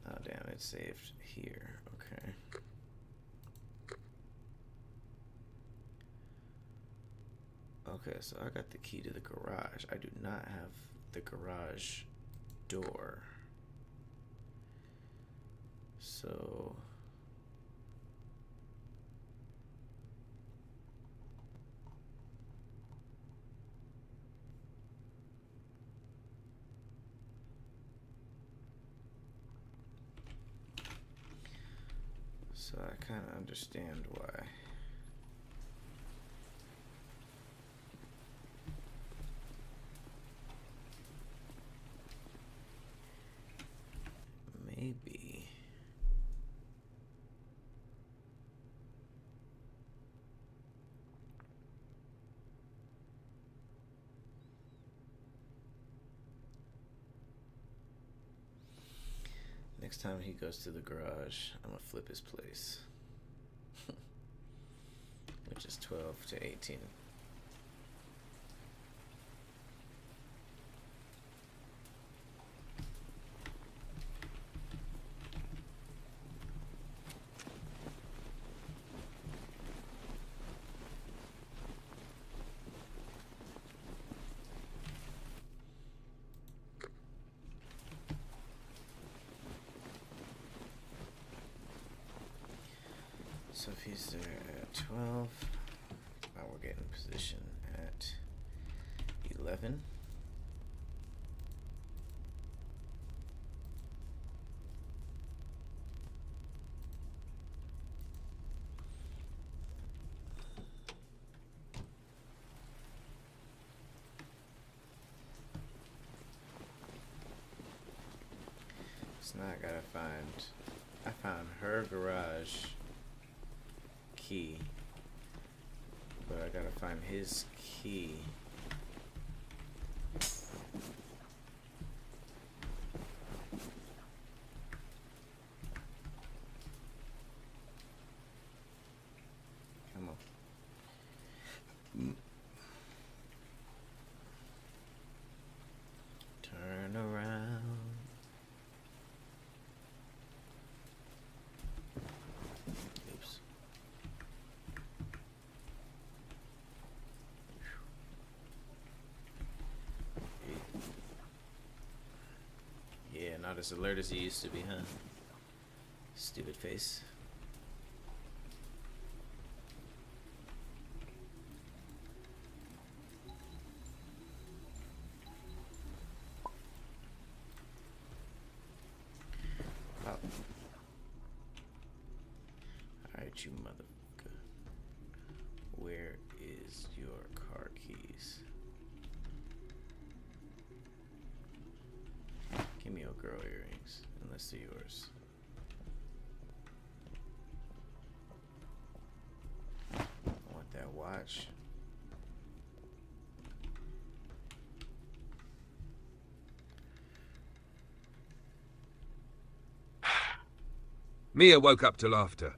Oh damn, it's saved here. Okay. Okay, so I got the key to the garage. I do not have the garage door. So I kind of understand why. Maybe. Next time he goes to the garage, I'm gonna flip his place. Which is 12 to 18. So if he's there at 12, now we're getting position at 11. So now I found her garage key, but I gotta find his key. Come on. Turn around. Oops. Yeah, not as alert as he used to be, huh? Stupid face. Oh. Alright, you motherfucker. Where is your car keys? Give me your girl earrings, unless they're yours. I want that watch. Mia woke up to laughter.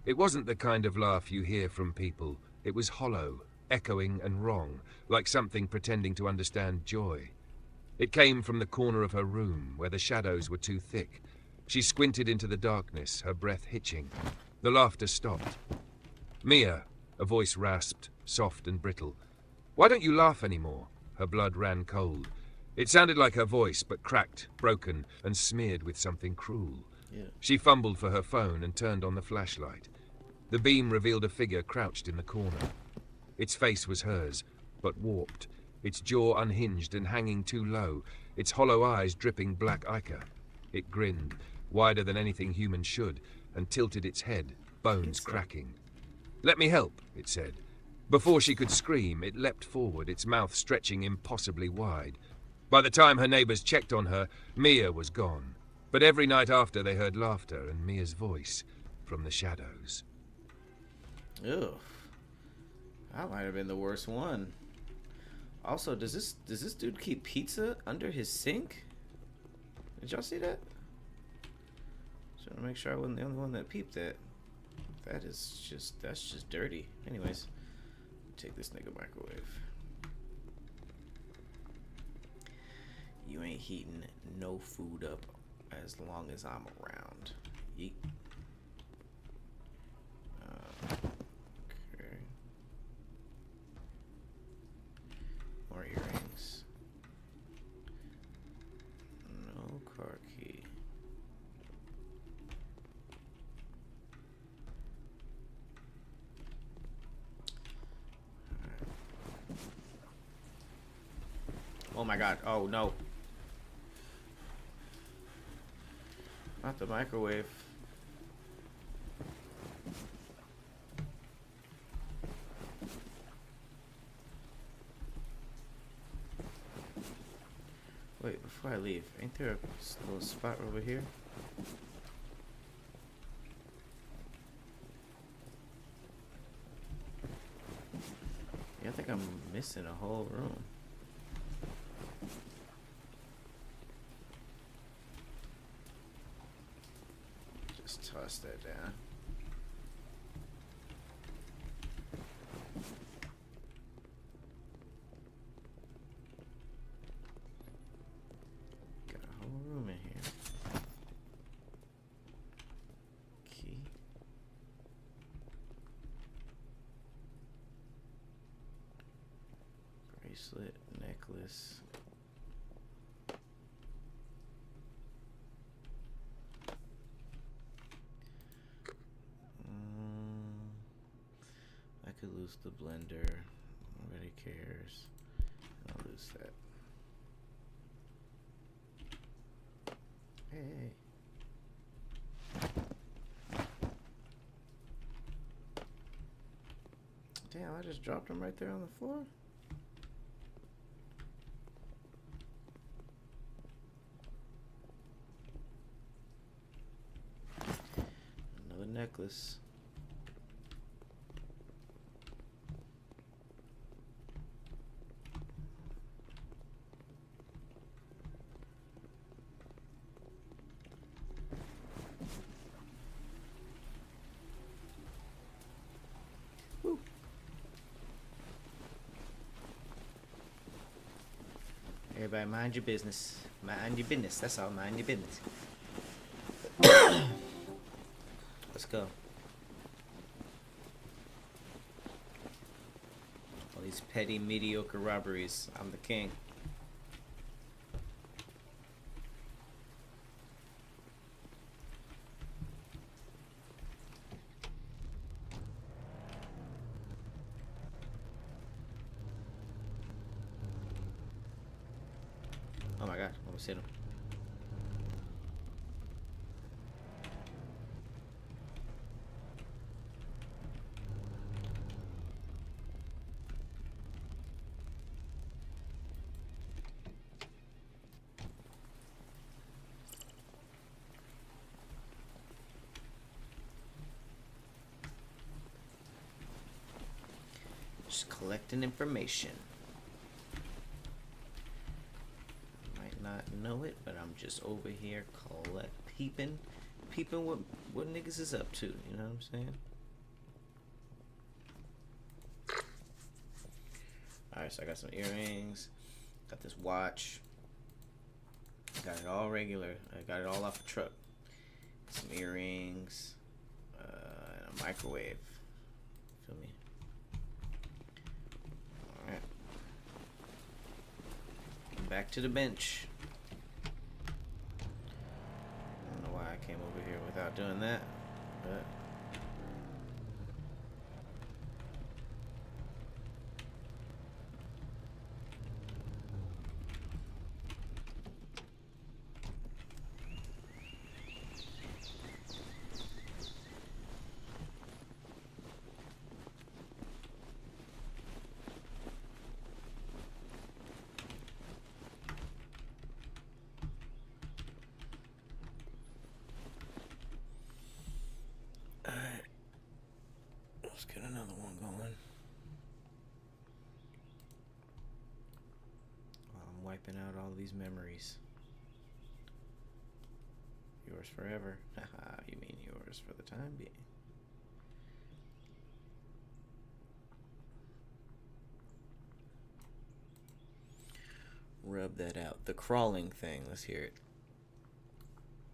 It wasn't the kind of laugh you hear from people. It was hollow, echoing and wrong, like something pretending to understand joy. It came from the corner of her room, where the shadows were too thick. She squinted into the darkness, her breath hitching. The laughter stopped. "Mia," a voice rasped, soft and brittle. "Why don't you laugh anymore?" Her blood ran cold. It sounded like her voice, but cracked, broken, and smeared with something cruel. Yeah. She fumbled for her phone and turned on the flashlight. The beam revealed a figure crouched in the corner. Its face was hers, but warped, its jaw unhinged and hanging too low, its hollow eyes dripping black ichor. It grinned, wider than anything human should, and tilted its head, bones cracking. "Let me help," it said. Before she could scream, it leapt forward, its mouth stretching impossibly wide. By the time her neighbors checked on her, Mia was gone. But every night after, they heard laughter and Mia's voice from the shadows. Ugh. That might have been the worst one. Also, does this dude keep pizza under his sink? Did y'all see that? Just want to make sure I wasn't the only one that peeped that. That's just dirty. Anyways, take this nigga microwave. You ain't heating no food up as long as I'm around. Yeet. Okay. Oh my god. Oh no. Not the microwave. Wait, before I leave, ain't there a little spot over here? Yeah, I think I'm missing a whole room. Just toss that down. Got a whole room in here. Key. Bracelet, necklace. I could lose the blender. Nobody cares. I'll lose that. Hey. Damn, I just dropped them right there on the floor. Another necklace. Woo. Everybody mind your business. Mind your business. That's all. Mind your business. Let's go. All these petty, mediocre robberies. I'm the king. Oh my god, almost hit him. Just collecting information. Might not know it, but I'm just over here peeping what niggas is up to. You know what I'm saying? All right, so I got some earrings. Got this watch. Got it all regular. I got it all off the truck. Some earrings. And a microwave. Feel me? Alright. Back to the bench. I don't know why I came over here without doing that, but let's get another one going. I'm wiping out all these memories. Yours forever. Haha, you mean yours for the time being. Rub that out. The crawling thing. Let's hear it.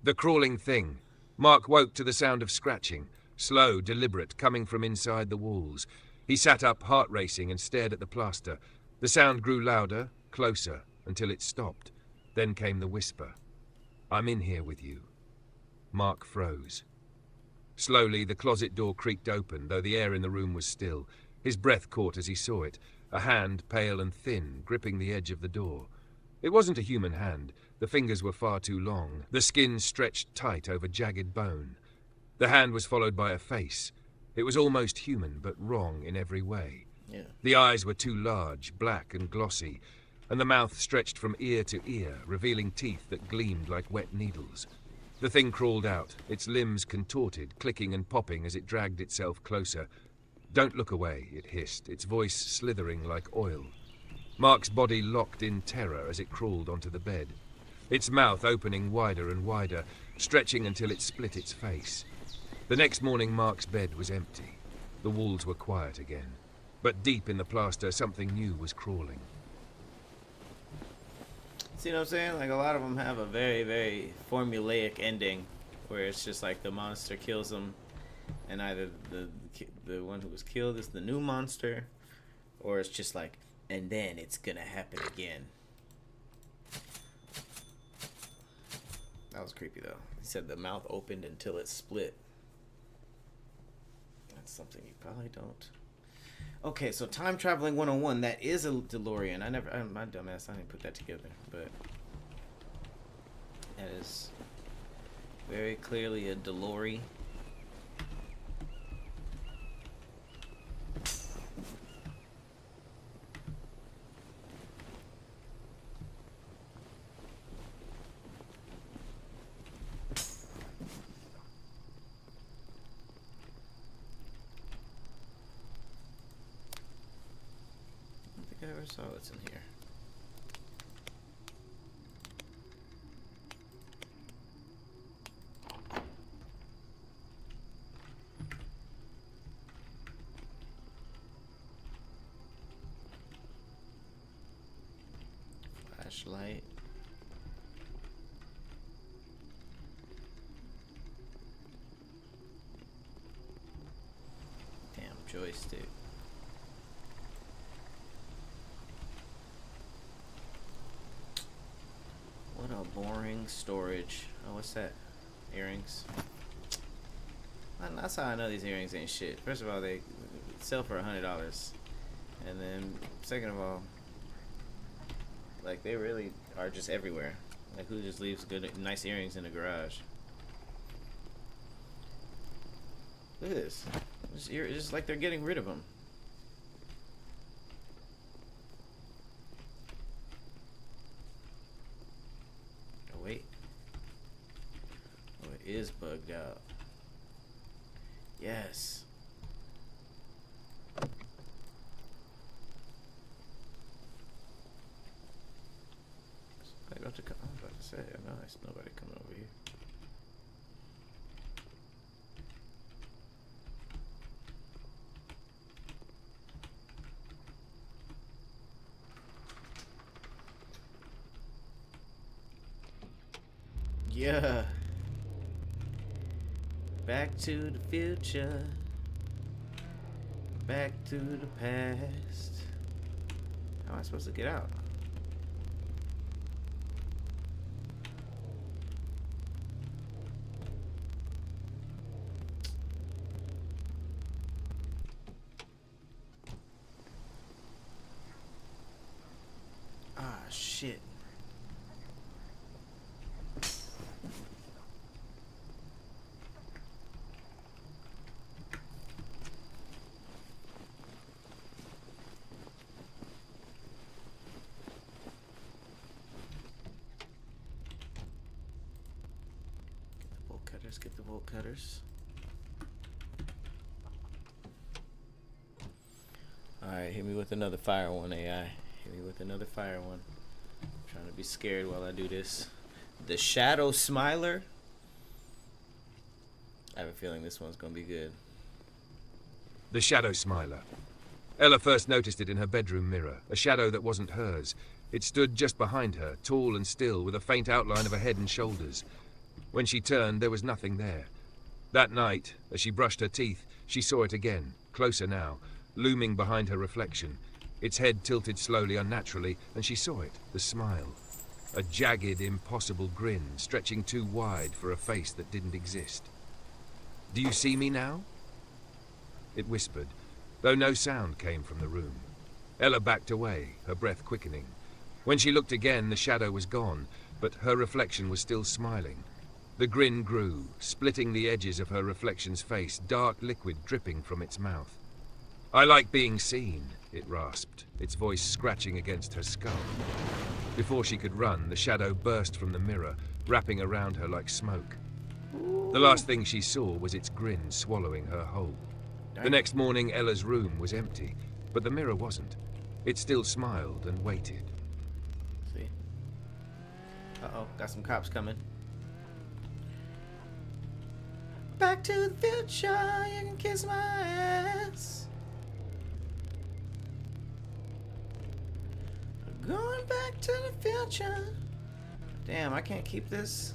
The crawling thing. Mark woke to the sound of scratching. Slow, deliberate, coming from inside the walls. He sat up, heart racing, and stared at the plaster. The sound grew louder, closer, until it stopped. Then came the whisper. "I'm in here with you." Mark froze. Slowly, the closet door creaked open, though the air in the room was still. His breath caught as he saw it, a hand, pale and thin, gripping the edge of the door. It wasn't a human hand. The fingers were far too long, the skin stretched tight over jagged bone. The hand was followed by a face. It was almost human, but wrong in every way. Yeah. The eyes were too large, black and glossy, and the mouth stretched from ear to ear, revealing teeth that gleamed like wet needles. The thing crawled out, its limbs contorted, clicking and popping as it dragged itself closer. "Don't look away," it hissed, its voice slithering like oil. Mark's body locked in terror as it crawled onto the bed, its mouth opening wider and wider, stretching until it split its face. The next morning, Mark's bed was empty. The walls were quiet again, but deep in the plaster, something new was crawling. See what I'm saying? Like, a lot of them have a very, very formulaic ending, where it's just like the monster kills them, and either the one who was killed is the new monster, or it's just like, and then it's gonna happen again. That was creepy, though. He said the mouth opened until it split. That's something you probably don't. Okay, so time traveling 101. That is a DeLorean. My dumbass, I didn't put that together, but that is very clearly a DeLorean. I never saw what's in here. Flashlight. Damn joystick. What a boring storage. Oh, what's that? Earrings. That's how I know these earrings ain't shit. First of all, they sell for $100. And then, second of all, like, they really are just everywhere. Like, who just leaves nice earrings in the garage? Look at this. It's just like they're getting rid of them. Wait. Oh, it is bugged out. Yes. I'm about to say, no, there's nobody coming over here. Yeah. Back to the future. Back to the past. How am I supposed to get out? Ah, shit. Get the bolt cutters. Alright, hit me with another fire one, AI. Hit me with another fire one. I'm trying to be scared while I do this. The Shadow Smiler. I have a feeling this one's gonna be good. The Shadow Smiler. Ella first noticed it in her bedroom mirror, a shadow that wasn't hers. It stood just behind her, tall and still, with a faint outline of a head and shoulders. When she turned, there was nothing there. That night, as she brushed her teeth, she saw it again, closer now, looming behind her reflection. Its head tilted slowly, unnaturally, and she saw it, the smile. A jagged, impossible grin, stretching too wide for a face that didn't exist. "Do you see me now?" It whispered, though no sound came from the room. Ella backed away, her breath quickening. When she looked again, the shadow was gone, but her reflection was still smiling. The grin grew, splitting the edges of her reflection's face, dark liquid dripping from its mouth. "I like being seen," it rasped, its voice scratching against her skull. Before she could run, the shadow burst from the mirror, wrapping around her like smoke. The last thing she saw was its grin swallowing her whole. The next morning, Ella's room was empty, but the mirror wasn't. It still smiled and waited. See? Uh-oh, got some cops coming. Back to the future, you can kiss my ass. Going back to the future. Damn, I can't keep this.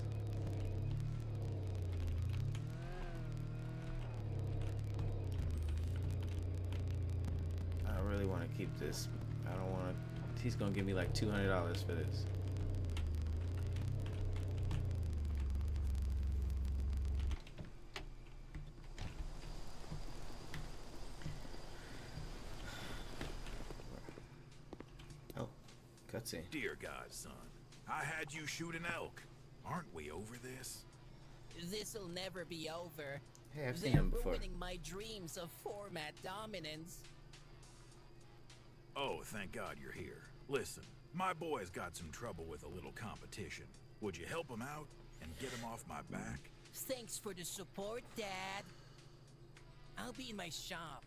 I really want to keep this. I don't want to. He's gonna give me like $200 for this. Oh, cutscene. Dear God, son, I had you shoot an elk. Aren't we over this? This'll never be over. Hey, I've seen They're him before. ruining my dreams of format dominance. Oh, thank God you're here. Listen, my boy's got some trouble with a little competition. Would you help him out and get him off my back? Thanks for the support, Dad. I'll be in my shop.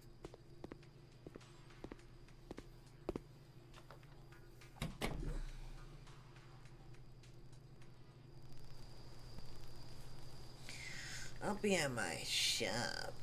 I'll be at my shop.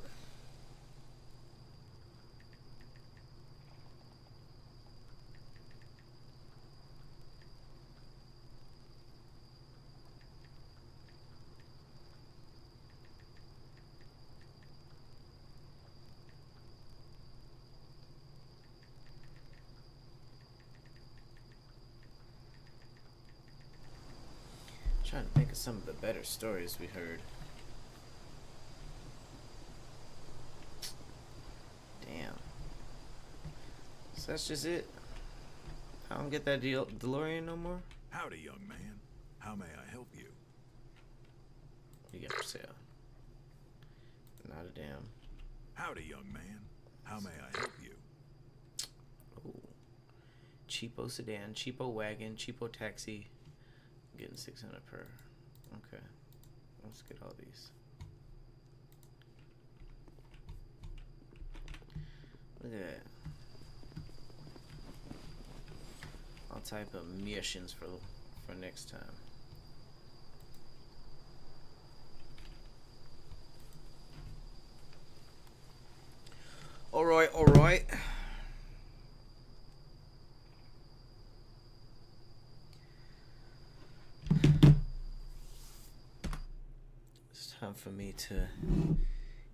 Trying to think of some of the better stories we heard. Damn. So that's just it? I don't get that DeLorean no more? Howdy, young man. How may I help you? You got for sale. Not a damn. Howdy, young man. How may I help you? Oh. Cheapo sedan, cheapo wagon, cheapo taxi. Getting 600 per. Okay. Let's get all these. Look at that. All type of missions for next time. All right, all right. It's time for me to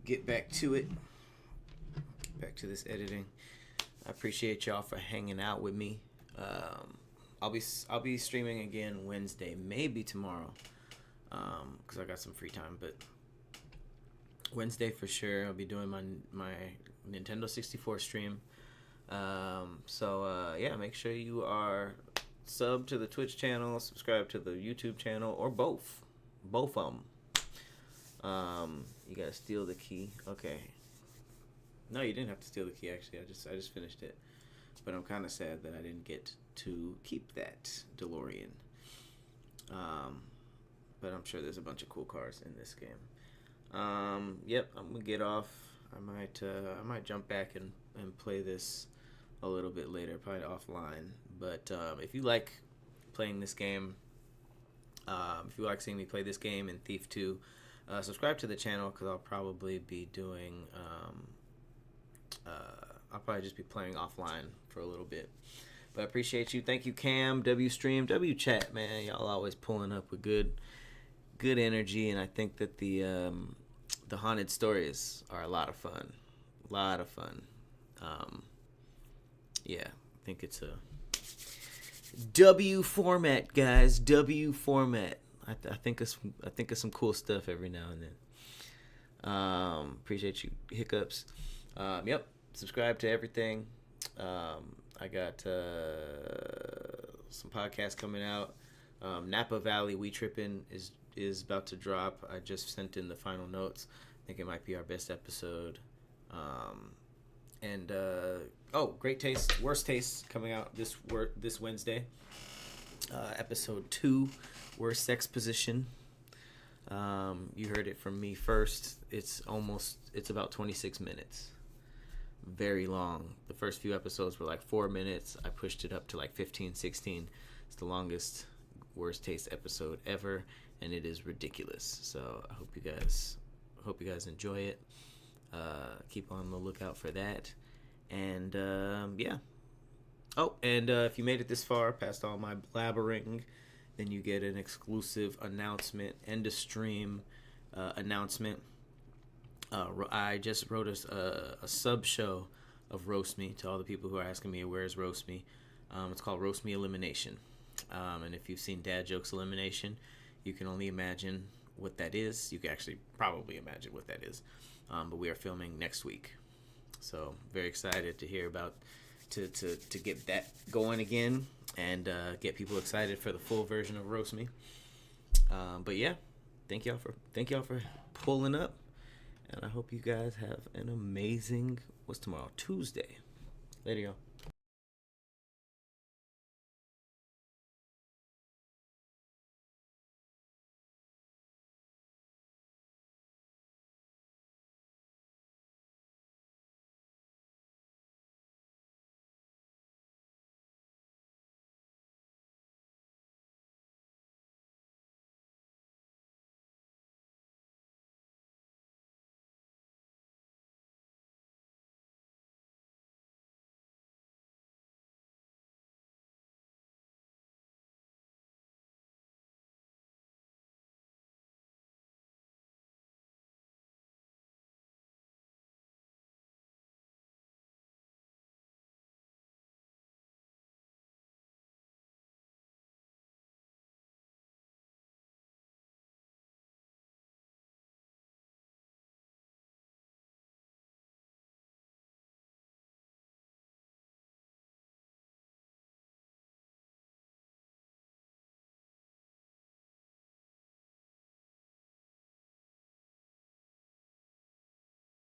get back to it. Back to this editing. I appreciate y'all for hanging out with me. I'll be streaming again Wednesday, maybe tomorrow, because I got some free time. But Wednesday for sure. I'll be doing my Nintendo 64 stream. Yeah, make sure you are sub to the Twitch channel, subscribe to the YouTube channel, or both of them. You gotta steal the key. Okay. No, you didn't have to steal the key. Actually, I just finished it, but I'm kind of sad that I didn't get to keep that DeLorean. But I'm sure there's a bunch of cool cars in this game. Yep, I'm gonna get off. I might jump back and play this a little bit later, probably offline. But if you like playing this game, if you like seeing me play this game and Thief 2, subscribe to the channel, because I'll probably be doing. I'll probably just be playing offline for a little bit. But I appreciate you. Thank you, Cam, W Stream, W Chat, man. Y'all always pulling up with good energy, and I think that the haunted stories are a lot of fun. Yeah, I think it's a W format, guys. W format. I think of some cool stuff every now and then. Appreciate you, Hiccups. Yep. Subscribe to everything. I got some podcasts coming out. Napa Valley We Trippin' is about to drop. I just sent in the final notes. I think it might be our best episode. Great Taste, Worst Taste coming out this Wednesday. Episode 2, Worst Sex Position. You heard it from me first. It's about 26 minutes. Very long. The first few episodes were like 4 minutes. I pushed it up to like 15, 16. It's the longest Worst Taste episode ever, and it is ridiculous. So I hope you guys enjoy it. Keep on the lookout for that. And yeah. Oh, and if you made it this far past all my blabbering, then you get an exclusive announcement and a stream announcement. I just wrote a sub show of Roast Me to all the people who are asking me, where's Roast Me? It's called Roast Me Elimination. And if you've seen Dad Jokes Elimination, you can only imagine what that is. You can actually probably imagine what that is. But we are filming next week. So very excited to hear about, to get that going again and get people excited for the full version of Roast Me. But yeah, thank y'all for pulling up. And I hope you guys have an amazing, what's tomorrow? Tuesday. Later, y'all.